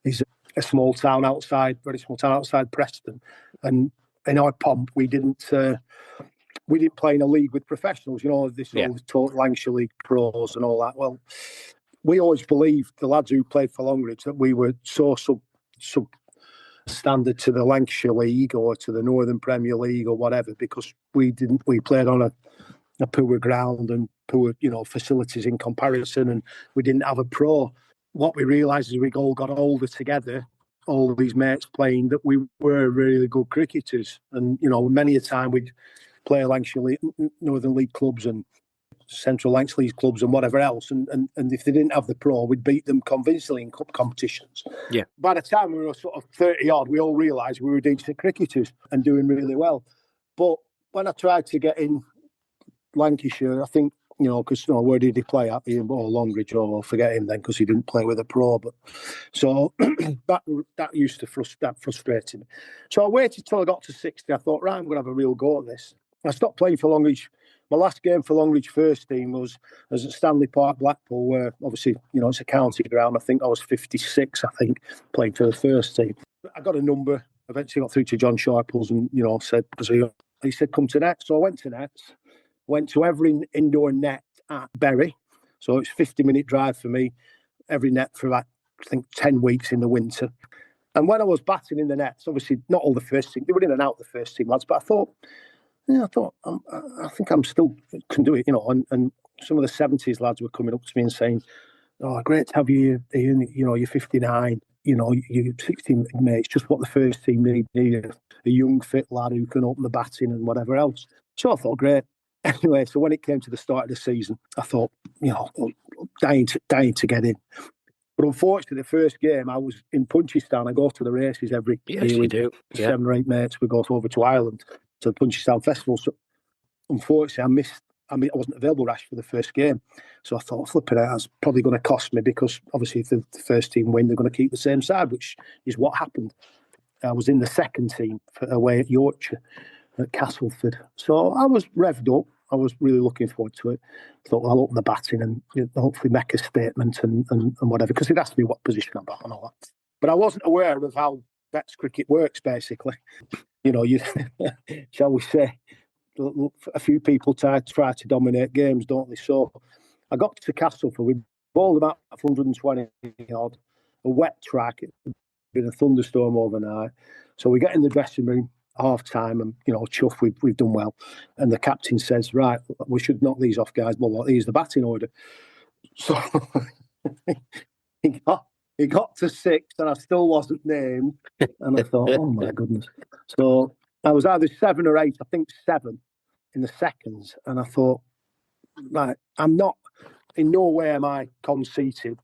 is a small town very small town outside Preston. And in our pomp, we didn't play in a league with professionals. You know, this all taught Lancashire League pros and all that. Well, we always believed, the lads who played for Longridge, that we were so sub standard to the Lancashire League or to the Northern Premier League or whatever, because we played on a poor ground and poor, you know, facilities in comparison, and we didn't have a pro. What we realised as we all got older together, all of these mates playing, that we were really good cricketers. And, you know, many a time we'd play Lancashire League, Northern League clubs and Central Lancashire League clubs and whatever else. And if they didn't have the pro, we'd beat them convincingly in cup competitions. Yeah. By the time we were sort of 30-odd, we all realised we were decent cricketers and doing really well. But when I tried to get in Lancashire, I think, you know, because, you know, where did he play at? Longridge, or forget him then, because he didn't play with a pro. But so that used to frustrate me. So I waited till I got to 60. I thought, right, I'm going to have a real go at this. I stopped playing for Longridge. My last game for Longridge first team was at Stanley Park, Blackpool, where obviously, you know, it's a county ground. I think I was 56, playing for the first team. I got a number, eventually got through to John Sharples, and, you know, he said, come to Nets. So I went to Nets. Went to every indoor net at Bury. So it's a 50-minute drive for me, every net for about, I think, 10 weeks in the winter. And when I was batting in the nets, obviously not all the first team, they were in and out the first team lads, but I thought, I think I'm still can do it, you know. And some of the 70s lads were coming up to me and saying, "Oh, great to have you, Ian. You know, you're 59. You know, you're 16, mate. It's just what the first team need a young, fit lad who can open the batting and whatever else." So I thought, great. Anyway, so when it came to the start of the season, I thought, you know, dying to get in. But unfortunately, the first game, I was in Punchestown. I go to the races every year. Yes, you do. Yeah. 7 or 8 mates. We go over to Ireland to the Punchestown Festival. So unfortunately, I wasn't available, Rash, for the first game. So I thought, flipping out, that's probably going to cost me because obviously if the first team win, they're going to keep the same side, which is what happened. I was in the second team away at Yorkshire, at Castleford. So I was revved up. I was really looking forward to it. Thought, well, I'll open the batting and hopefully make a statement and whatever, because it asked me what position I'm at and all that. But I wasn't aware of how vets cricket works, basically. You know, shall we say, a few people try to dominate games, don't they? So I got to Castleford. We bowled about 120 odd, a wet track. It had been a thunderstorm overnight. So we get in the dressing room, half time, and chuff, we've done well. And the captain says, right, we should knock these off, guys. Well, here's the batting order. So he got to 6 and I still wasn't named. And I thought, oh my goodness. So I was either 7 or 8, I think 7 in the seconds. And I thought, right, I'm not, in no way am I conceited.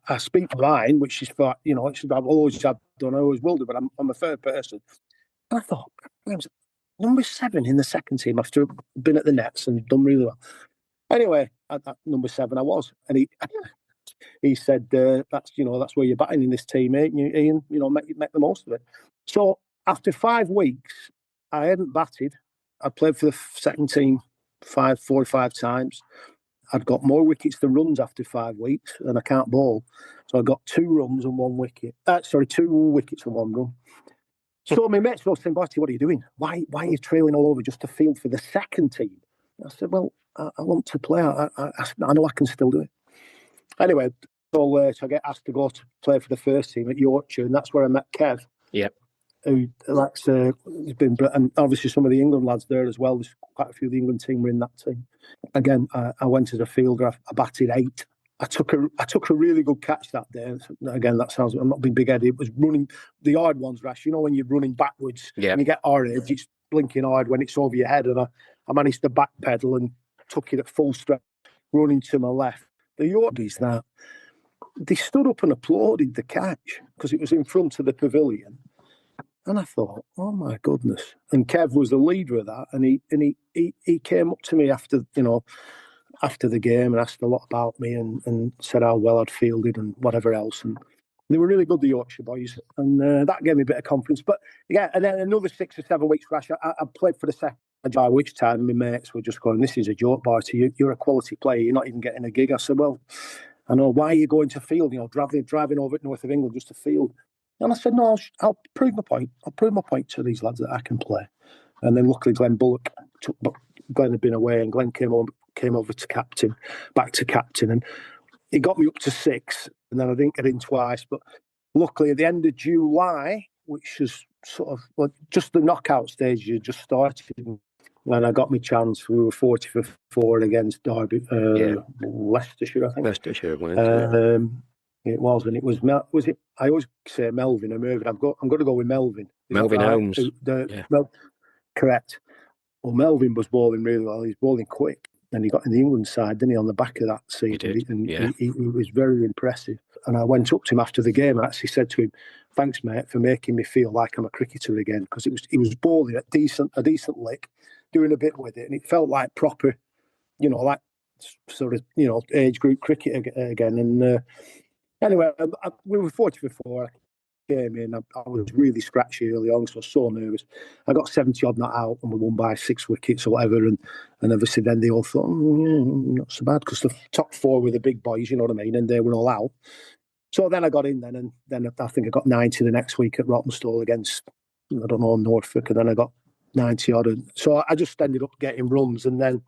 I speak mine, which is for, I've always done, I always will do, but I'm a third person. And I thought, I was number 7 in the second team after been at the nets and done really well. Anyway, at number 7 I was. And he said, that's where you're batting in this team, mate. Ian, make the most of it. So after 5 weeks, I hadn't batted. I played for the second team 4 or 5 times. I'd got more wickets than runs after 5 weeks, and I can't bowl. So I got 2 runs and 1 wicket. 2 wickets and 1 run. So my mates were saying, "Barty, what are you doing? Why are you trailing all over just to field for the second team?" I said, "Well, I want to play. I know I can still do it." Anyway, so I get asked to go to play for the first team at Yorkshire, and that's where I met Kev. Yep. Who has been, and obviously some of the England lads there as well. There's quite a few of the England team were in that team. Again, I went as a fielder. I batted 8. I took a really good catch that day. Again, that sounds, I'm not being big-headed. It was running the hard ones, Rash. When you're running backwards, and you get hard edge, it's blinking hard when it's over your head. And I managed to backpedal and took it at full strength, running to my left. The Yorkies, they stood up and applauded the catch because it was in front of the pavilion. And I thought, oh my goodness! And Kev was the leader of that, and he came up to me after the game and asked a lot about me and said how well I'd fielded and whatever else. And they were really good, the Yorkshire boys, and that gave me a bit of confidence. But yeah, and then another 6 or 7 weeks, Rash, I played for the second. By which time my mates were just going, "This is a joke, Barty. You're a quality player. You're not even getting a gig." I said, "Well, I know. Why are you going to field? Driving over to north of England just to field." And I said, "No, I'll prove my point. I'll prove my point to these lads that I can play." And then luckily Glenn Bullock Glenn had been away, and Glenn came over to captain, back to captain, and he got me up to 6. And then I didn't get in twice, but luckily at the end of July, which was sort of just the knockout stage, you just started. And I got my chance. We were 40 for 4 against Derby, Leicestershire, I think. Leicestershire went. It was, and it was it? I always say Melvin or Mervyn. I'm going to go with Melvin. Melvin Holmes. Correct. Well, Melvin was bowling really well. He's bowling quick, and he got in the England side, didn't he, on the back of that season? He was very impressive. And I went up to him after the game and actually said to him, "Thanks, mate, for making me feel like I'm a cricketer again," because he was bowling at a decent lick, doing a bit with it, and it felt like proper, like sort of age group cricket again. And anyway, we were 40 for 4. I came in. I was really scratchy early on, so I was so nervous. I got 70 odd not out, and we won by 6 wickets or whatever. And obviously, then they all thought, not so bad, because the top 4 were the big boys, you know what I mean? And they were all out. So then I got in, and then I think I got 90 the next week at Rottenstall against, I don't know, Norfolk, and then I got 90 odd. So I just ended up getting runs, and then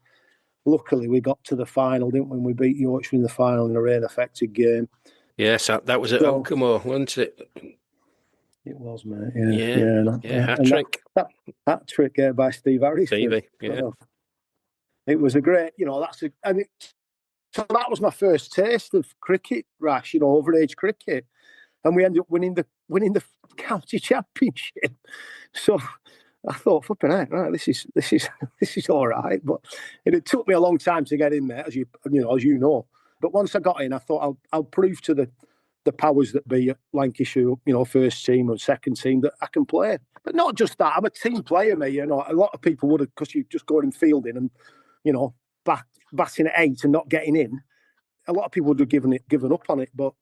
luckily we got to the final, didn't we? We beat Yorkshire in the final in a rain-affected game. Yes, that was at Oakmore, wasn't it? It was, mate. Yeah, hat trick. That trick by Steve Harris. Stevie, yeah. It was a great, so that was my first taste of cricket, Rash, overage cricket. And we ended up winning the county championship. So I thought, flipping heck, right, this is all right. But it took me a long time to get in there, as you know. But once I got in, I thought I'll prove to the powers that be at Lancashire, first team or second team, that I can play. But not just that, I'm a team player, me. A lot of people would have, because you just go in fielding and, batting at 8 and not getting in. A lot of people would have given up on it. But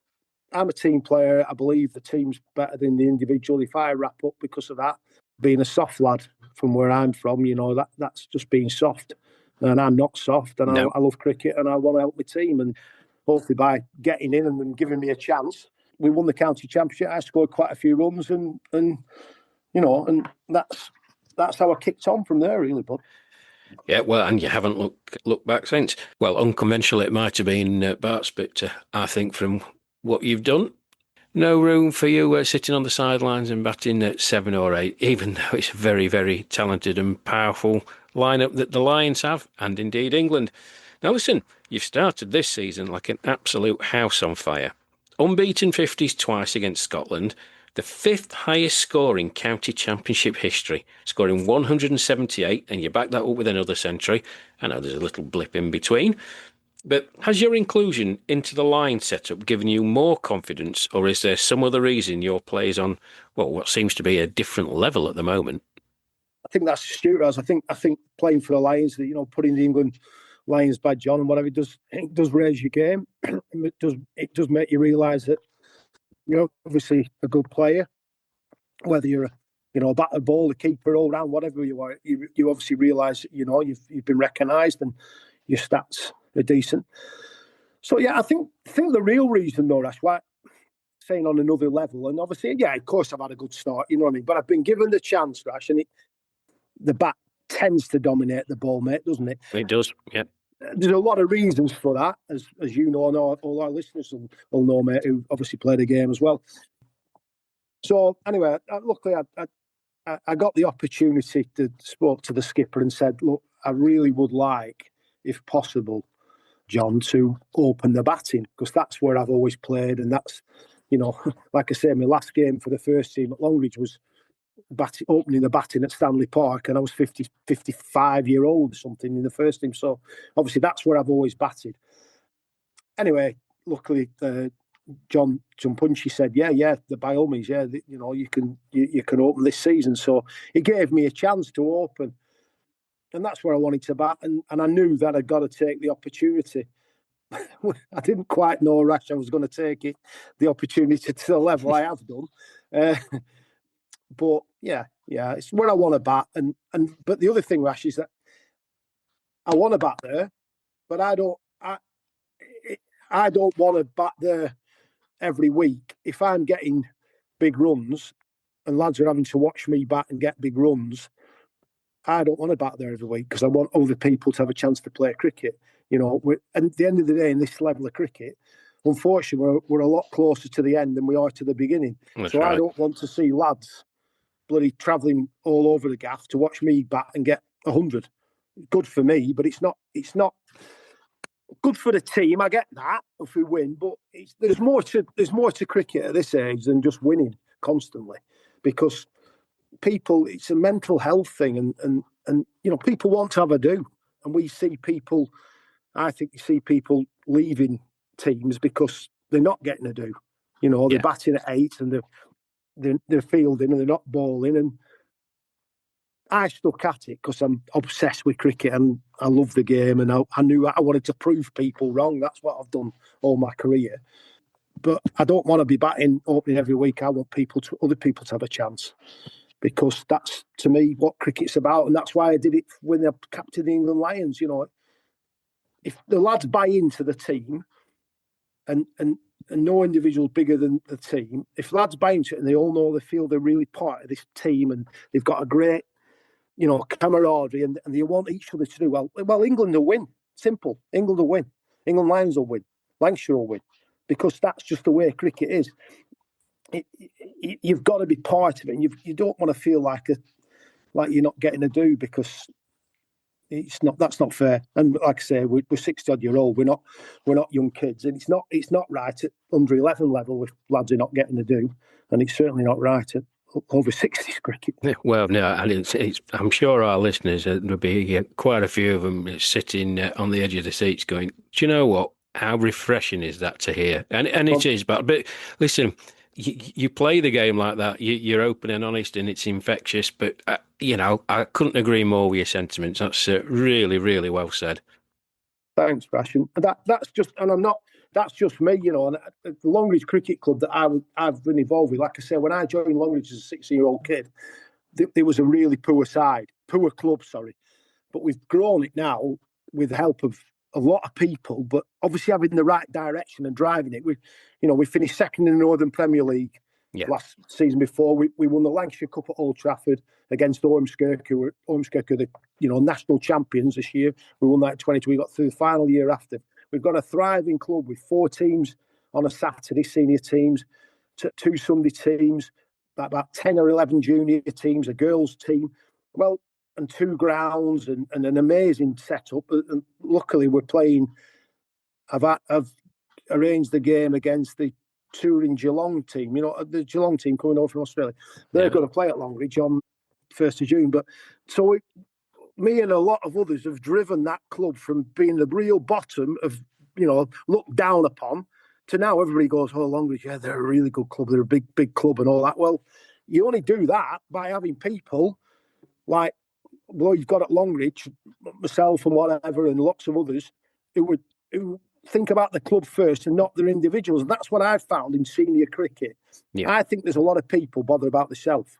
I'm a team player. I believe the team's better than the individual. If I wrap up because of that, being a soft lad from where I'm from, that's just being soft. And I'm not soft, and I love cricket, and I want to help my team. And hopefully by getting in and then giving me a chance, we won the county championship. I scored quite a few runs, and that's how I kicked on from there, really, bud. Yeah, well, and you haven't looked back since. Well, unconventional it might have been, Bart's, but I think from what you've done, no room for you sitting on the sidelines and batting at 7 or 8, even though it's a very, very talented and powerful lineup that the Lions have, and indeed England. Now listen, you've started this season like an absolute house on fire. Unbeaten 50s twice against Scotland, the 5th highest score in county championship history, scoring 178, and you back that up with another century. I know there's a little blip in between. But has your inclusion into the line setup given you more confidence, or is there some other reason your play is on, what seems to be a different level at the moment? I think that's astute, as I think playing for the Lions, putting the England Lions badge on and whatever, it does raise your game. It does make you realise that you're obviously a good player, whether you're a batter, ball, a keeper, all round, whatever you are. You obviously realise you've been recognised and your stats are decent. So yeah, I think the real reason though, Rash, why saying on another level, and obviously, yeah, of course I've had a good start, you know what I mean? But I've been given the chance, Rash, and the bat tends to dominate the ball, mate, doesn't it? It does, yeah. There's a lot of reasons for that, as you know, and all our listeners will know, mate, who obviously play the game as well. So anyway, luckily I got the opportunity to spoke to the skipper and said, look, I really would like, if possible, John, to open the batting, because that's where I've always played, and that's, like I say, my last game for the first team at Longridge was opening the batting at Stanley Park, and I was 55-year-old or something in the first team. So obviously that's where I've always batted. Anyway, luckily John Punchy said, yeah, by all means, yeah, you can open this season. So he gave me a chance to open, and that's where I wanted to bat, and I knew that I'd got to take the opportunity. I didn't quite know, Rash, I was going to take the opportunity to the level I have done. But yeah, it's where I want to bat, but the other thing, Rash, is that I want to bat there, but I don't want to bat there every week. If I'm getting big runs and lads are having to watch me bat and get big runs, I don't want to bat there every week, because I want other people to have a chance to play cricket. And at the end of the day, in this level of cricket, unfortunately, we're a lot closer to the end than we are to the beginning. That's right. I don't want to see lads bloody travelling all over the gaff to watch me bat and get 100. Good for me, but it's not good for the team. I get that if we win, but there's more to cricket at this age than just winning constantly, because people, it's a mental health thing, and people want to have a do, and we see people. I think you see people leaving teams because they're not getting a do. They're batting at 8 and they're fielding and they're not bowling. And I stuck at it because I'm obsessed with cricket and I love the game, and I knew I wanted to prove people wrong. That's what I've done all my career. But I don't want to be batting opening every week. I want other people to have a chance, because that's, to me, what cricket's about, and that's why I did it when I captained the England Lions. If the lads buy into the team, and no individual's bigger than the team, if lads buy into it and they all know, they feel they're really part of this team and they've got a great, camaraderie, and they want each other to do well, England will win. Simple. England will win. England Lions will win. Lancashire will win, because that's just the way cricket is. You've got to be part of it, and you don't want to feel like you're not getting a do, because It's not. That's not fair. And like I say, we're 60-odd-year-old. We're not young kids, and it's not right at under 11 level if lads are not getting to do, and it's certainly not right at over 60s cricket. Well, no, and I'm sure our listeners, there'll be quite a few of them sitting on the edge of the seats going, do you know what? How refreshing is that to hear? And it is, but listen, you play the game like that, you're open and honest, and it's infectious. But, I couldn't agree more with your sentiments. That's really, really well said. Thanks, Rash. And that's just me, and the Longridge Cricket Club that I've been involved with. Like I say, when I joined Longridge as a 16-year-old kid, there was a really poor club, sorry. But we've grown it now with the help of a lot of people, but obviously having the right direction and driving it. We finished second in the Northern Premier League last season before. We won the Lancashire Cup at Old Trafford against Ormskirk, who were the national champions this year. We won that in 22. We got through the final year after. We've got a thriving club with 4 teams on a Saturday, senior teams, 2 Sunday teams, about 10 or 11 junior teams, a girls' team. Well, and 2 grounds and an amazing setup. And luckily, we're playing. I've arranged the game against the touring Geelong team. The Geelong team coming over from Australia. They're going to play at Longridge on 1st of June. But so me and a lot of others have driven that club from being the real bottom of, looked down upon, to now everybody goes, oh, Longridge, yeah, they're a really good club. They're a big, big club and all that. Well, you only do that by having people like, well, you've got at Longridge, myself and whatever, and lots of others who think about the club first and not their individuals. And that's what I've found in senior cricket. Yeah. I think there's a lot of people bother about themselves.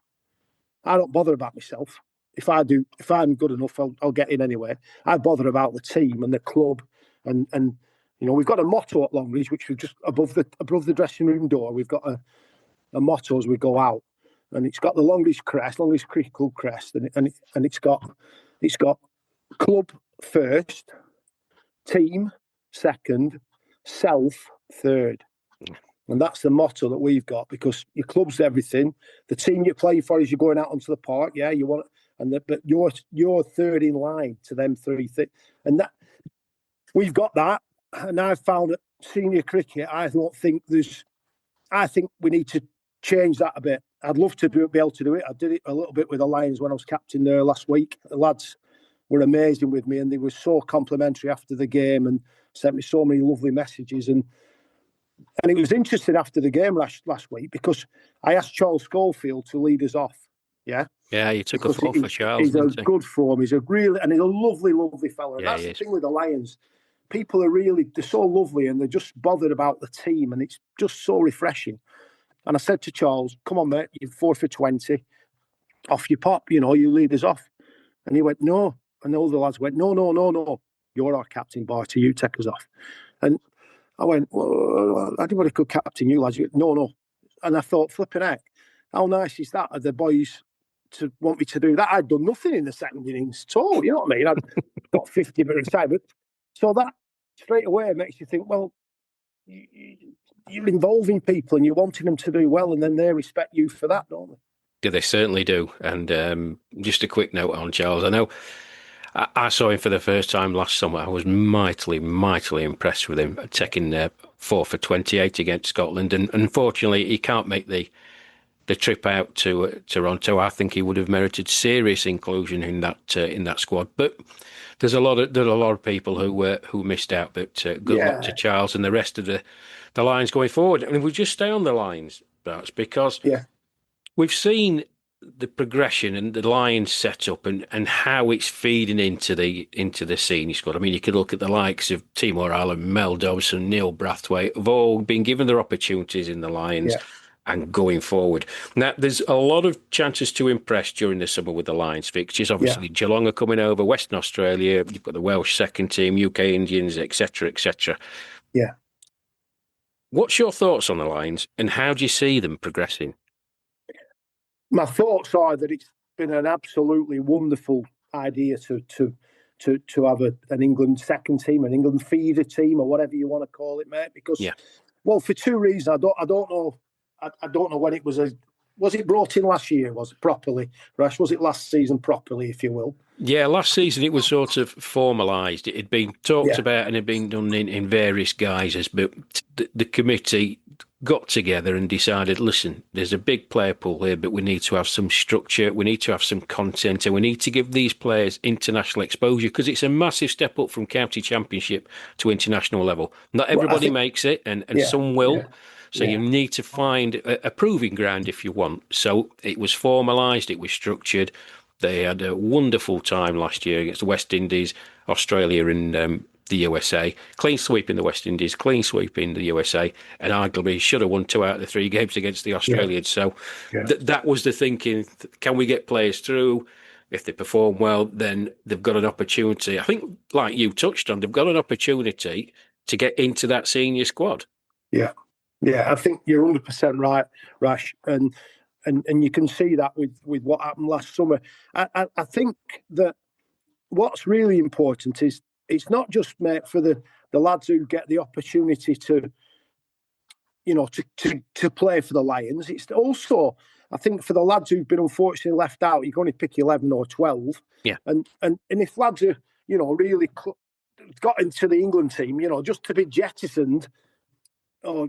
I don't bother about myself. If I'm good enough, I'll get in anyway. I bother about the team and the club, and we've got a motto at Longridge, which is just above the dressing room door. We've got a motto as we go out, and it's got the Longridge crest, Longridge Cricket Club crest, and it's got club first, team second, self third. And that's the motto that we've got, because your club's everything. The team you're playing for is you're going out onto the park. Yeah, you want, but you're third in line to them 3 things. And that we've got that. And I've found that senior cricket, I think we need to change that a bit. I'd love to be able to do it. I did it a little bit with the Lions when I was captain there last week. The lads were amazing with me, and they were so complimentary after the game and sent me so many lovely messages. And it was interesting after the game last week, because I asked Charles Schofield to lead us off. Yeah. Yeah, you took a fall for Charles. He's a good form. He's a lovely, lovely fella. And that's the thing with the Lions. People they're so lovely, and they're just bothered about the team, and it's just so refreshing. And I said to Charles, come on, mate, you're 4 for 20. Off you pop, you lead us off. And he went, no. And all the lads went, no. You're our captain, Barty. You take us off. And I went, well, anybody could captain you, lads. No. And I thought, flipping heck, how nice is that of the boys to want me to do that? I'd done nothing in the second innings at all. You know what I mean? I'd got 50 minutes time. But so that straight away makes you think, well, you're involving people and you're wanting them to do well, and then they respect you for that, don't they? Yeah, they certainly do. And just a quick note on Charles. I know I saw him for the first time last summer. I was mightily, mightily impressed with him, taking 4 for 28 against Scotland. And unfortunately, he can't make the trip out to Toronto. I think he would have merited serious inclusion in that squad. But there's a lot of people who missed out. But good luck to Charles and the rest of the Lions going forward. And if we just stay on the Lions, that's because we've seen the progression and the Lions setup and how it's feeding into the senior squad. I mean, you could look at the likes of Timor Allen, Mel Dobson, Neil Brathwaite, have all been given their opportunities in the Lions and going forward. Now, there's a lot of chances to impress during the summer with the Lions fixtures. Obviously, Geelong are coming over, Western Australia, you've got the Welsh second team, UK Indians, etc., etc. Yeah. What's your thoughts on the Lions, and how do you see them progressing? My thoughts are that it's been an absolutely wonderful idea to have an England second team, an England feeder team, or whatever you want to call it, mate. Because, well, for 2 reasons. I don't know. I don't know when it was. Was it brought in last year? Was it properly, Rash? Was it last season properly, if you will? Yeah, last season it was sort of formalised. It had been talked about and had been done in various guises, but the committee got together and decided, listen, there's a big player pool here, but we need to have some structure, we need to have some content, and we need to give these players international exposure, because it's a massive step up from county championship to international level. Not everybody makes it, and some will. Yeah. So you need to find a proving ground if you want. So it was formalised, it was structured. They had a wonderful time last year against the West Indies, Australia and the USA. Clean sweep in the West Indies, clean sweep in the USA, and arguably should have won 2 out of the 3 games against the Australians. So that was the thinking. Can we get players through? If they perform well, then they've got an opportunity. I think, like you touched on, they've got an opportunity to get into that senior squad. Yeah, I think you're 100% right, Rash. And you can see that with what happened last summer. I think that what's really important is it's not just for the lads who get the opportunity to play for the Lions. It's also, I think, for the lads who've been unfortunately left out. You can only pick 11 or 12. Yeah. And if lads are really got into the England team, just to be jettisoned or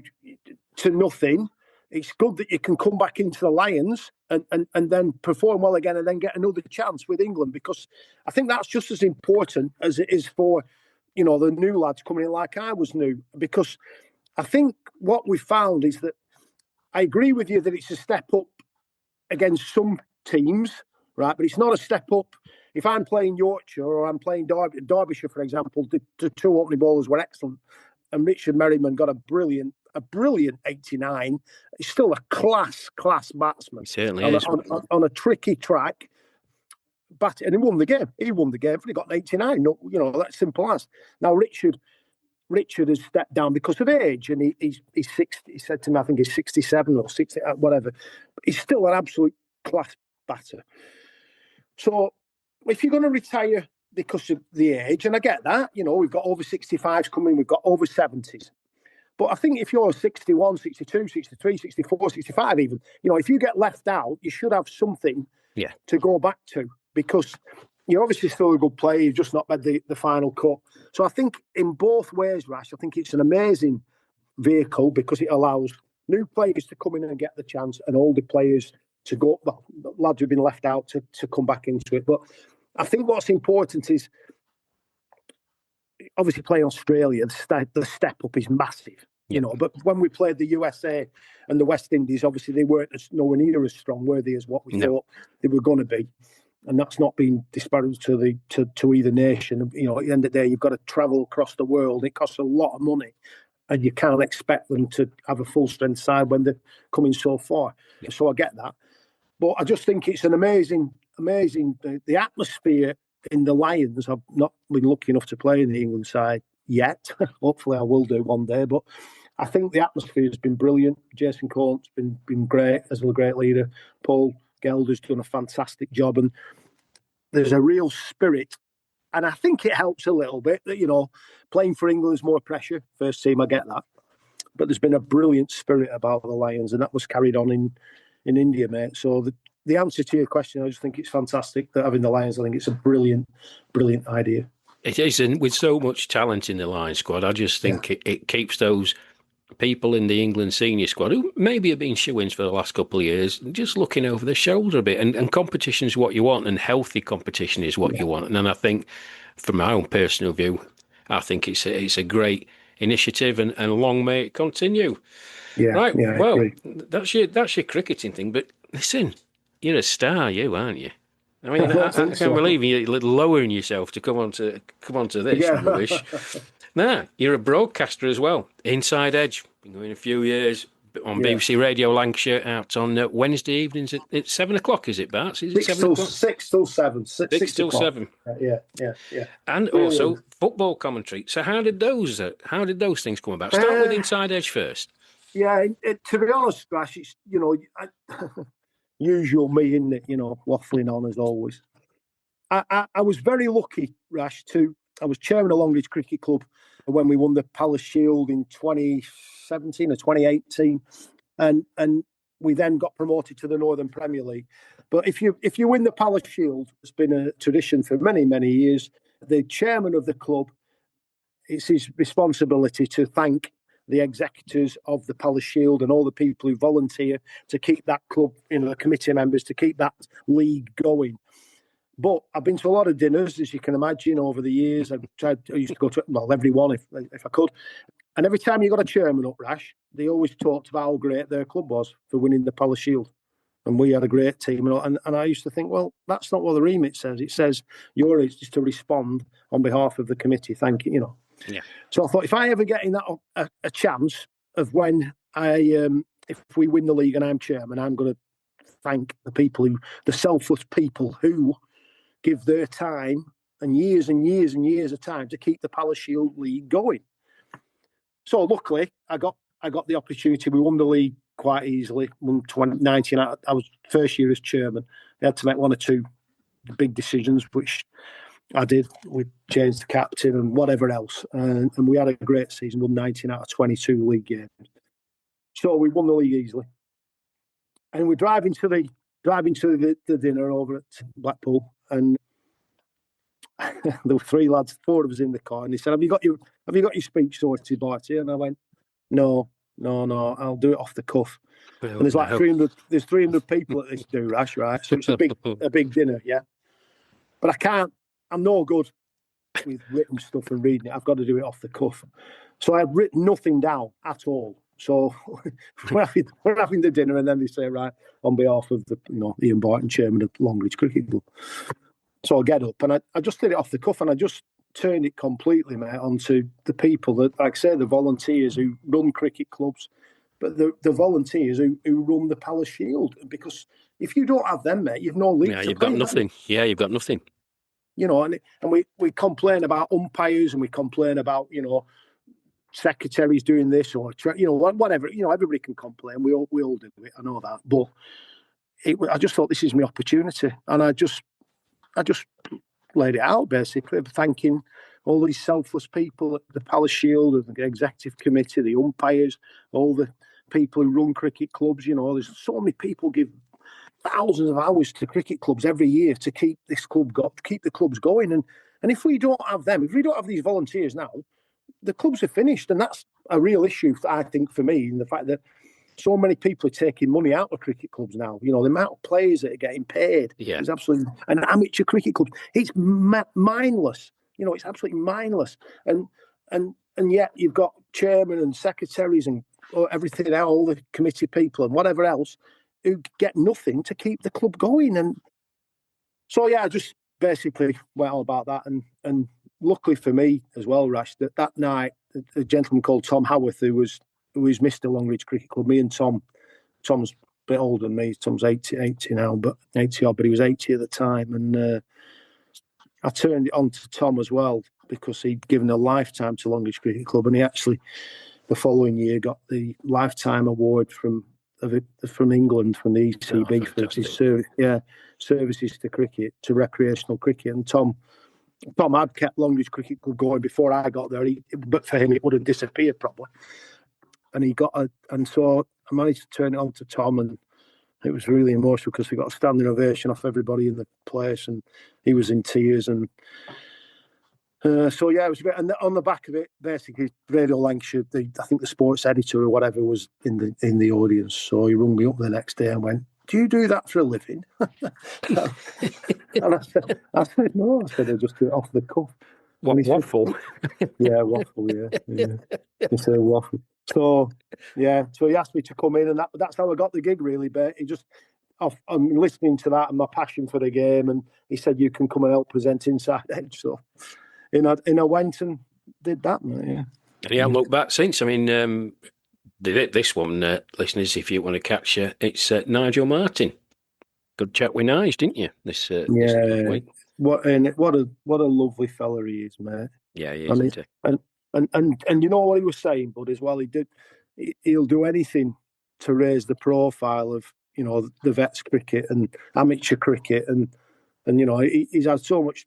to nothing. It's good that you can come back into the Lions and then perform well again and then get another chance with England, because I think that's just as important as it is for, the new lads coming in like I was new. Because I think what we found is that I agree with you that it's a step up against some teams, right? But it's not a step up. If I'm playing Yorkshire or I'm playing Derbyshire, for example, the 2 opening bowlers were excellent. And Richard Merriman got a brilliant 89. He's still a class batsman. He certainly is. On a tricky track. And he won the game. But he got an 89. That's simple as. Now, Richard has stepped down because of age, and he's 60. He said to me, I think he's 67 or 60, whatever. But he's still an absolute class batter. So if you're going to retire because of the age, and I get that, we've got over 65s coming, we've got over 70s. But I think if you're 61, 62, 63, 64, 65 even, if you get left out, you should have something to go back to, because you're obviously still a good player, you've just not made the final cut. So I think in both ways, Rash, I think it's an amazing vehicle, because it allows new players to come in and get the chance, and older players to go, lads who've been left out to come back into it. But I think what's important is, obviously playing Australia, the step up is massive, but when we played the USA and the West Indies, obviously they weren't nowhere near as strong, were they, as what we thought they were going to be. And that's not been disparaged to either nation. At the end of the day, you've got to travel across the world. It costs a lot of money, and you can't expect them to have a full strength side when they're coming so far. Yeah. So I get that. But I just think it's an amazing, the atmosphere in the Lions. I've not been lucky enough to play in the England side yet. Hopefully I will do one day. But I think the atmosphere has been brilliant. Jason Cole's been great as a great leader. Paul Gelder's done a fantastic job. And there's a real spirit. And I think it helps a little bit that, playing for England is more pressure. First team, I get that. But there's been a brilliant spirit about the Lions, and that was carried on in India, mate. So the answer to your question, I just think it's fantastic that having the Lions. I think it's a brilliant idea. It is, and with so much talent in the Lions squad, I just think it keeps those people in the England senior squad who maybe have been shoo-ins for the last couple of years just looking over their shoulder a bit. And competition is what you want, and healthy competition is what you want. And then I think, from my own personal view, I think it's a great initiative, and long may it continue. Yeah, right. Yeah, well, that's your cricketing thing. But listen, you're a star, aren't you? I mean, I can't believe you're lowering yourself to come on to this rubbish. Nah, you're a broadcaster as well. Inside Edge, been going a few years on BBC Radio Lancashire, out on Wednesday evenings at 7 o'clock. Is it, Bart? Is it 7 o'clock? 6 till 7. 6 till 7. Yeah. And Brilliant. Also football commentary. So how did those things come about? Start with Inside Edge first. Yeah, to be honest, Rash, it's usual me, isn't it? Waffling on as always. I was very lucky, Rash, I was chairman of Longridge Cricket Club when we won the Palace Shield in 2017 or 2018. And we then got promoted to the Northern Premier League. But if you win the Palace Shield, it's been a tradition for many, many years. The chairman of the club, it's his responsibility to thank the executors of the Palace Shield and all the people who volunteer to keep that club, the committee members, to keep that league going. But I've been to a lot of dinners, as you can imagine, over the years. I used to go to, every one if I could. And every time you got a chairman up, Rash, they always talked about how great their club was for winning the Palace Shield. And we had a great team. And I used to think, well, that's not what the remit says. It says yours is to respond on behalf of the committee. Thank you, Yeah. So I thought, if I ever get in that a chance of when if we win the league and I'm chairman, I'm going to thank the selfless people who give their time and years and years and years of time to keep the Palace Shield League going. So luckily, I got the opportunity. We won the league quite easily. Won 2019. I was first year as chairman. They had to make one or two big decisions, which I did. We changed the captain and whatever else, and we had a great season. Won 19 out of 22 league games. So we won the league easily. And we're driving to the dinner over at Blackpool, and there were three lads, four of us in the car, and he said, "Have you got your speech sorted, Barty?" And I went, "No, I'll do it off the cuff." And there's like 300. There's 300 people at this do, Rash, right? So it's a big dinner, yeah. But I can't. I'm no good with written stuff and reading it. I've got to do it off the cuff. So I've written nothing down at all. So we're having the dinner, and then they say, right, on behalf of the Ian Barton, chairman of Longridge Cricket Club. So I get up and I just did it off the cuff, and I just turned it completely, mate, onto the people that, like I say, the volunteers who run cricket clubs, but the volunteers who run the Palace Shield. Because if you don't have them, mate, you've no league. Yeah, you've got nothing. Yeah, you've got nothing. And we complain about umpires, and we complain about secretaries doing this or whatever. Everybody can complain. We all do it. I know that, but I just thought, this is my opportunity, and I just laid it out, basically, thanking all these selfless people at the Palace Shield, the executive committee, the umpires, all the people who run cricket clubs. There's so many people give thousands of hours to cricket clubs every year to keep keep the clubs going. And if we don't have them, if we don't have these volunteers now, the clubs are finished. And that's a real issue, I think, for me, in the fact that so many people are taking money out of cricket clubs now. The amount of players that are getting paid is absolutely... And amateur cricket clubs, it's mindless. It's absolutely mindless. And yet you've got chairmen and secretaries and everything else, all the committee people and whatever else, who get nothing to keep the club going. And so, I just basically went on about that. And luckily for me as well, Rash, that night, a gentleman called Tom Howarth, who is Mr. Longridge Cricket Club. Me and Tom's a bit older than me. Tom's 80 now, but 80 odd, but he was 80 at the time. And I turned it on to Tom as well, because he'd given a lifetime to Longridge Cricket Club, and he actually, the following year, got the lifetime award from England, from the ECB, for his services to cricket, to recreational cricket. And Tom had kept Longridge Cricket Club going before I got there, but for him it would have disappeared probably. And so I managed to turn it on to Tom, and it was really emotional because we got a standing ovation off everybody in the place, and he was in tears. And so it was great. And on the back of it, basically, Radio Lancashire, I think the sports editor or whatever was in the audience. So he rung me up the next day and went, "Do you do that for a living?" And I said, "No." I said, "I just do it off the cuff." Waffle? Yeah, waffle, yeah. Just a waffle. So he asked me to come in, and that's how I got the gig, really. But I'm listening to that and my passion for the game, and he said, "You can come and help present Inside Edge." So I went and did that, yeah. And you haven't looked back since. I mean, this one, listeners, if you want to catch it's Nigel Martin. Good chat with Nige, didn't you? This week. What a lovely fella he is, mate. Yeah, he is. And you know what he was saying, bud, as well. He'll do anything to raise the profile of the vets cricket and amateur cricket, and he's had so much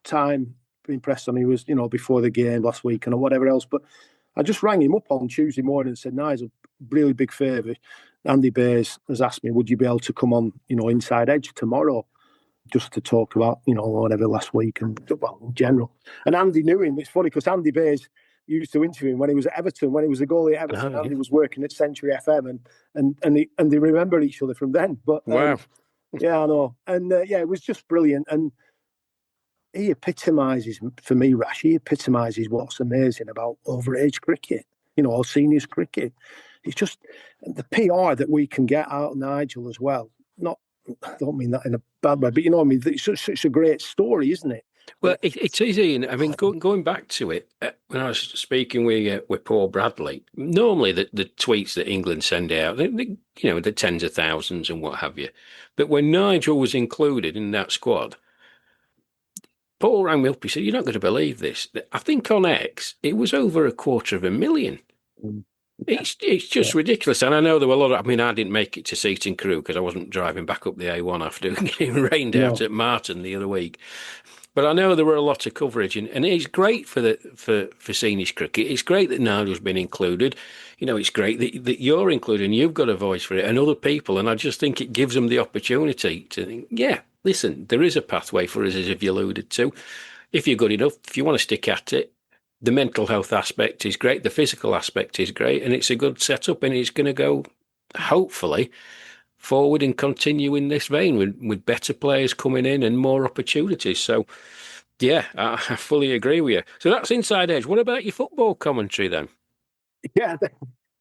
time being pressed on. He was before the game last week and whatever else. But I just rang him up on Tuesday morning and said, "Nice, a really big favour. Andy Bays has asked me, would you be able to come on, Inside Edge tomorrow, just to talk about, whatever last week and, well, in general. And Andy knew him. It's funny because Andy Bays used to interview him when he was at Everton, when he was a goalie at Everton. Oh, yeah. Andy was working at Century FM, and they remember each other from then. But wow. Yeah, I know. And it was just brilliant. And he epitomises, for me, Rash, what's amazing about overage cricket, or seniors cricket. It's just the PR that we can get out of Nigel as well. I don't mean that in a bad way, but you know what I mean? It's such a great story, isn't it? Well, it is, Ian. I mean, going back to it, when I was speaking with Paul Bradley, normally the tweets that England send out, the tens of thousands and what have you. But when Nigel was included in that squad, Paul rang me up. He said, "You're not going to believe this. I think on X, it was over 250,000. It's just ridiculous." And I know there were a lot of, I didn't make it to seating crew because I wasn't driving back up the A1 after getting rained out at Marton the other week. But I know there were a lot of coverage, and it's great for seniors cricket. It's great that Nigel's been included. It's great that you're included and you've got a voice for it, and other people. And I just think it gives them the opportunity to think, yeah, listen, there is a pathway for us, as if you alluded to. If you're good enough, if you want to stick at it, the mental health aspect is great, the physical aspect is great, and it's a good setup, and it's going to go, hopefully, forward and continue in this vein with better players coming in and more opportunities. So, yeah, I fully agree with you. So that's Inside Edge. What about your football commentary then? Yeah,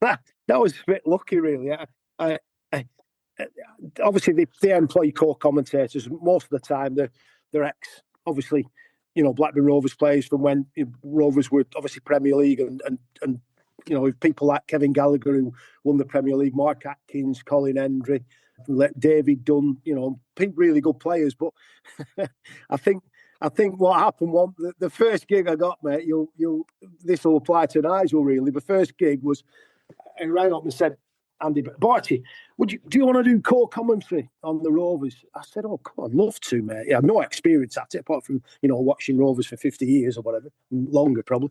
that was a bit lucky, really. I obviously, they employ co-commentators. Most of the time, they're ex, obviously, Blackburn Rovers players from when Rovers were obviously Premier League and people like Kevin Gallagher, who won the Premier League, Mark Atkins, Colin Hendry, David Dunn, really good players. But I think what happened was the first gig I got, mate, this will apply to Nigel really. The first gig was, he rang up and said, "Andy, Barty, do you want to do co-commentary on the Rovers?" I said, "Oh, God, I'd love to, mate. Yeah, I've no experience at it, apart from, watching Rovers for 50 years or whatever, longer probably."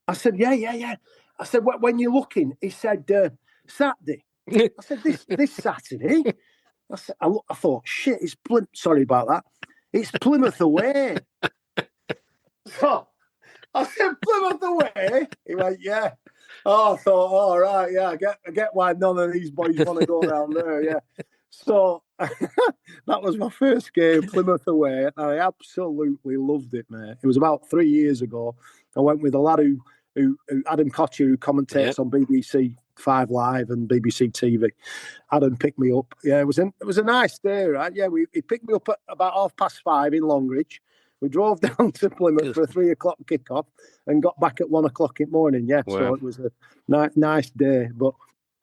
I said, yeah. I said, "When you're looking?" He said, "Saturday." I said, this Saturday? I said, I thought, shit, it's sorry about that. It's Plymouth away. So I said, "Plymouth away?" He went, "Yeah." Oh, I thought, all right, yeah, I get why none of these boys want to go down there, yeah. So that was my first game, Plymouth away, and I absolutely loved it, mate. It was about 3 years ago. I went with a lad who Adam Cotcher, who commentates on BBC 5 Live and BBC TV. Adam picked me up. Yeah, it was a nice day, right? Yeah, he picked me up at about 5:30 in Longridge. We drove down to Plymouth for a 3 o'clock kickoff and got back at 1 o'clock in the morning. Yeah, wow. So it was a nice day. But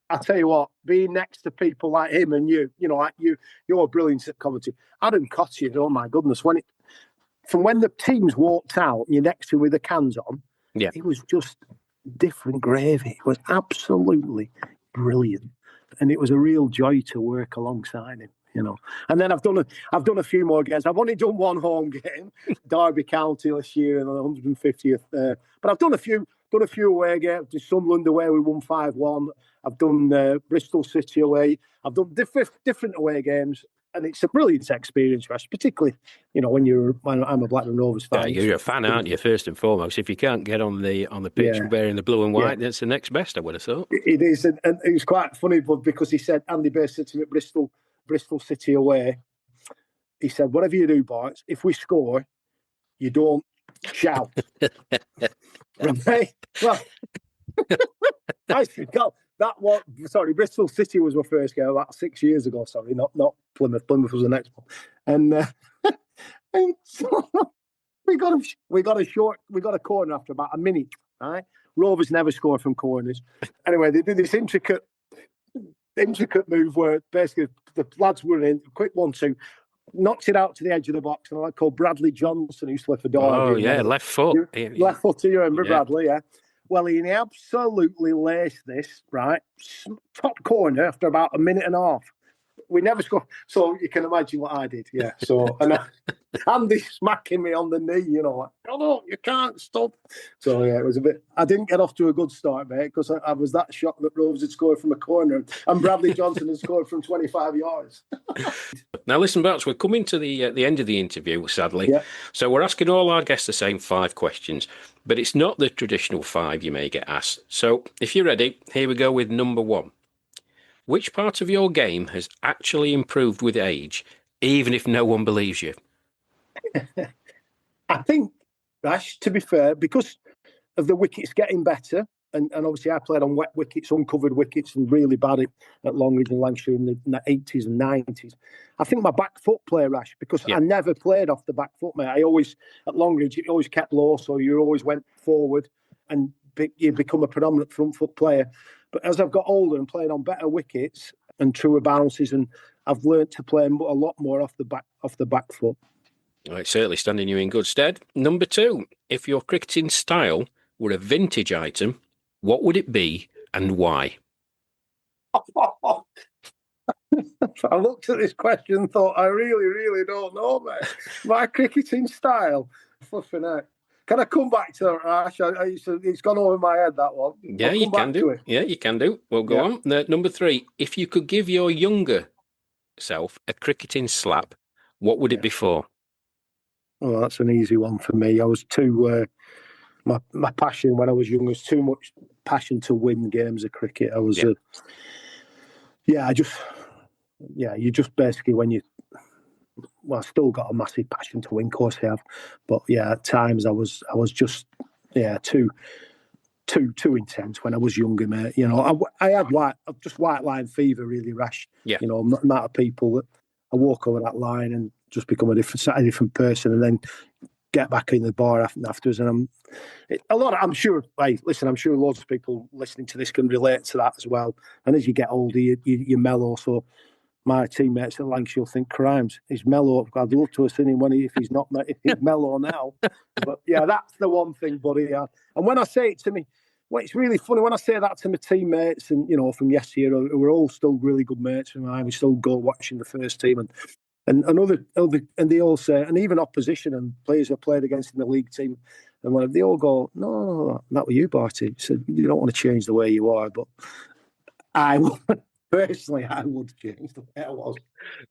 I tell you what, being next to people like him and you're brilliant at commentary. Adam Cottier, oh my goodness, from when the teams walked out, you're next to him with the cans on. Yeah, it was just different gravy. It was absolutely brilliant, and it was a real joy to work alongside him. And then I've done a few more games. I've only done one home game, Derby County this year, and the 150th. But I've done a few away games. Sunderland away, we won 5-1. I've done Bristol City away. I've done different away games, and it's a brilliant experience, Rash, particularly when I'm a Blackburn Rovers fan. Yeah, you're a fan, aren't you? First and foremost, if you can't get on the pitch wearing the blue and white, that's the next best, I would have thought. It is, and it was quite funny, but because he said, Andy Bays said to me at Bristol City away, he said, "Whatever you do, boys, if we score, you don't shout." Right? Well, I forgot that one. Sorry, Bristol City was my first game about 6 years ago. Sorry, not Plymouth. Plymouth was the next one, and so we got a corner after about a minute. Right, Rovers never score from corners. Anyway, they did this intricate move where basically the lads were in, quick 1-2, knocked it out to the edge of the box, and a lad called Bradley Johnson, who used to play for Derby. Oh, yeah, left foot. Left foot, you remember Bradley, yeah? Well, he absolutely laced this, right? Top corner after about a minute and a half. we never scored. So you can imagine what I did. Yeah. So and Andy smacking me on the knee, like, oh no, you can't stop. So yeah, it was a bit. I didn't get off to a good start, mate, because I was that shocked that Rovers had scored from a corner and Bradley Johnson had scored from 25 yards. Now listen, Bats, we're coming to the end of the interview, sadly. Yeah. So we're asking all our guests the same 5 questions, but it's not the traditional 5 you may get asked. So if you're ready, here we go with number 1. Which part of your game has actually improved with age, even if no one believes you? I think, Rash, to be fair, because of the wickets getting better, and obviously I played on wet wickets, uncovered wickets, and really bad at Longridge and Lancashire in the 80s and 90s. I think my back foot play, Rash, because I never played off the back foot, mate. I always, at Longridge, it always kept low, so you always went forward and you become a predominant front foot player. But as I've got older and played on better wickets and truer bounces, and I've learned to play a lot more off the back foot. Well, it's certainly standing you in good stead. Number 2, if your cricketing style were a vintage item, what would it be and why? I looked at this question and thought, I really, really don't know, mate. My cricketing style, fluffing out. Can I come back to that, Rash? It's gone over my head, that one. Yeah, you can do. Yeah, you can do. Well, go on. Number 3, if you could give your younger self a cricketing slap, what would it be for? Oh, that's an easy one for me. I was too... My passion when I was young was too much passion to win games of cricket. I was... you just basically when you... Well, I still got a massive passion to win, of course I have. But yeah, at times I was just too intense when I was younger, mate. I had white line fever, really, Rash. Yeah. Amount of people that I walk over that line and just become a different person, and then get back in the bar afterwards. And I'm sure loads of people listening to this can relate to that as well. And as you get older, you mellow. So my teammates at Lancashire will think, crimes, he's mellow. I'd love to have seen him if he's mellow now. But yeah, that's the one thing, buddy. Yeah. And when I say it to me, it's really funny when I say that to my teammates and, from yesteryear, who are all still really good mates of mine. We still go watching the first team and other, and they all say, and even opposition and players I played against in the league team, and they all go, no, that was you, Barty. So you don't want to change the way you are, but personally, I would change the way I was.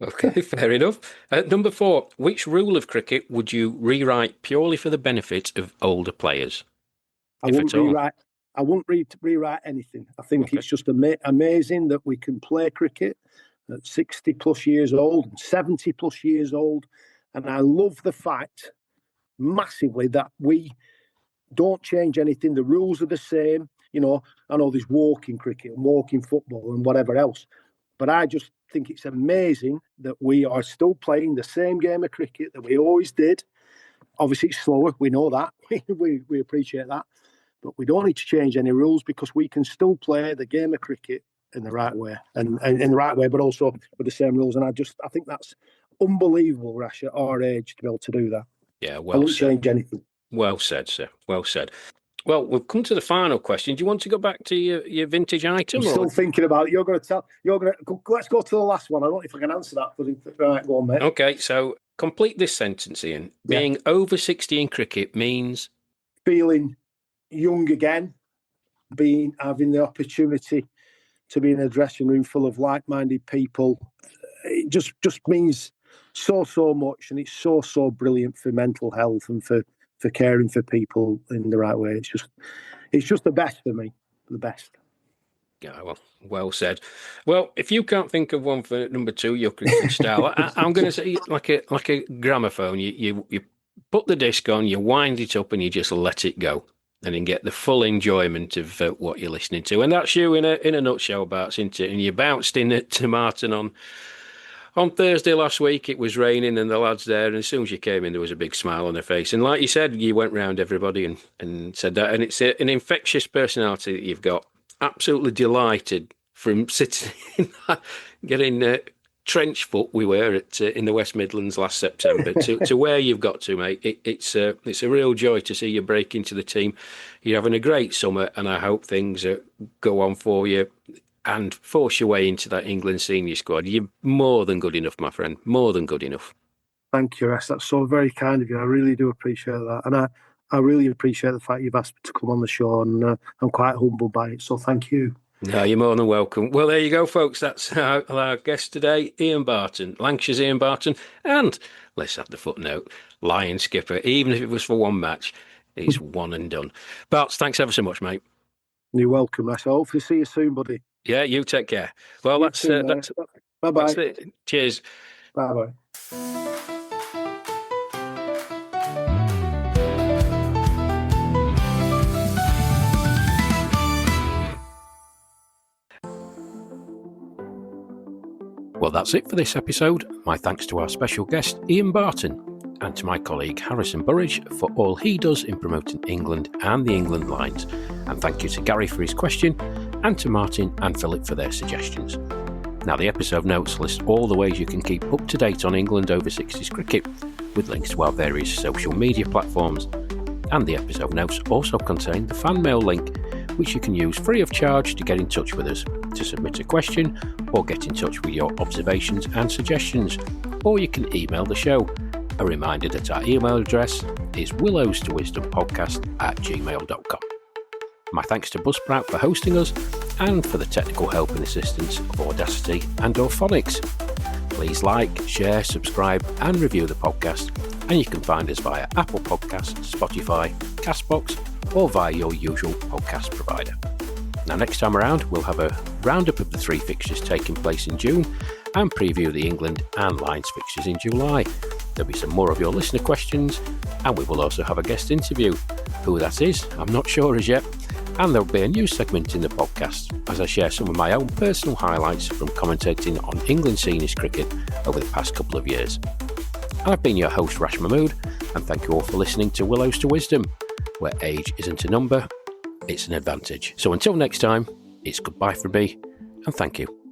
Okay, fair enough. Number 4, which rule of cricket would you rewrite purely for the benefit of older players? I wouldn't rewrite anything. I think it's just amazing that we can play cricket at 60 plus years old and 70 plus years old. And I love the fact massively that we don't change anything. The rules are the same. I know there's walking cricket and walking football and whatever else, but I just think it's amazing that we are still playing the same game of cricket that we always did. Obviously, it's slower. We know that. We appreciate that. But we don't need to change any rules because we can still play the game of cricket in the right way, and in the right way, but also with the same rules. And I think that's unbelievable, Rash, at our age to be able to do that. Yeah, I wouldn't change anything. Well said, sir. Well said. Well, we've come to the final question. Do you want to go back to your vintage item? I'm still thinking about it. Let's go to the last one. I don't know if I can answer that. Right, go on, mate. Okay, so complete this sentence, Ian. Being over 60 in cricket means? Feeling young again, having the opportunity to be in a dressing room full of like-minded people. It just means so much, and it's so brilliant for mental health and for caring for people in the right way. It's just the best for me, the best. Yeah, well said. Well, if you can't think of one for number 2, your cricket style, I'm going to say like a gramophone. You put the disc on, you wind it up, and you just let it go, and then get the full enjoyment of what you're listening to. And that's you in a nutshell, Bart, isn't it? And you bounced in to Marton on Thursday last week. It was raining and the lads there, and as soon as you came in, there was a big smile on their face. And like you said, you went round everybody and said that. And it's an infectious personality that you've got. Absolutely delighted from sitting getting trench foot we were at in the West Midlands last September to where you've got to, mate. It's a real joy to see you break into the team. You're having a great summer, and I hope things go on for you and force your way into that England senior squad. You're more than good enough, my friend. More than good enough. Thank you, Rash. That's so very kind of you. I really do appreciate that. And I really appreciate the fact you've asked me to come on the show, and I'm quite humbled by it. So thank you. No, you're more than welcome. Well, there you go, folks. That's our guest today, Ian Barton, Lancashire's Ian Barton. And let's have the footnote, Lion skipper. Even if it was for one match, he's one and done. Bart, thanks ever so much, mate. You're welcome, Rash. I'll hopefully see you soon, buddy. Yeah, you take care. Well, that's bye-bye. That's it. Cheers. Bye-bye. Well, that's it for this episode. My thanks to our special guest, Ian Barton, and to my colleague Harrison Burridge for all he does in promoting England and the England lines. And thank you to Gary for his question, and to Martin and Philip for their suggestions. Now, the episode notes list all the ways you can keep up to date on England over 60s cricket, with links to our various social media platforms. And the episode notes also contain the fan mail link, which you can use free of charge to get in touch with us, to submit a question or get in touch with your observations and suggestions. Or you can email the show. A reminder that our email address is willowstowisdompodcast@gmail.com. My thanks to Buzzsprout for hosting us and for the technical help and assistance of Audacity and Orphonics. Please like, share, subscribe and review the podcast, and you can find us via Apple Podcasts, Spotify, Castbox or via your usual podcast provider. Now, next time around, we'll have a roundup of the 3 fixtures taking place in June and preview the England and Lions fixtures in July. There'll be some more of your listener questions, and we will also have a guest interview. Who that is, I'm not sure as yet. And there'll be a news segment in the podcast as I share some of my own personal highlights from commentating on England seniors cricket over the past couple of years. I've been your host, Rash Mahmood, and thank you all for listening to Willows to Wisdom, where age isn't a number, it's an advantage. So until next time, it's goodbye from me, and thank you.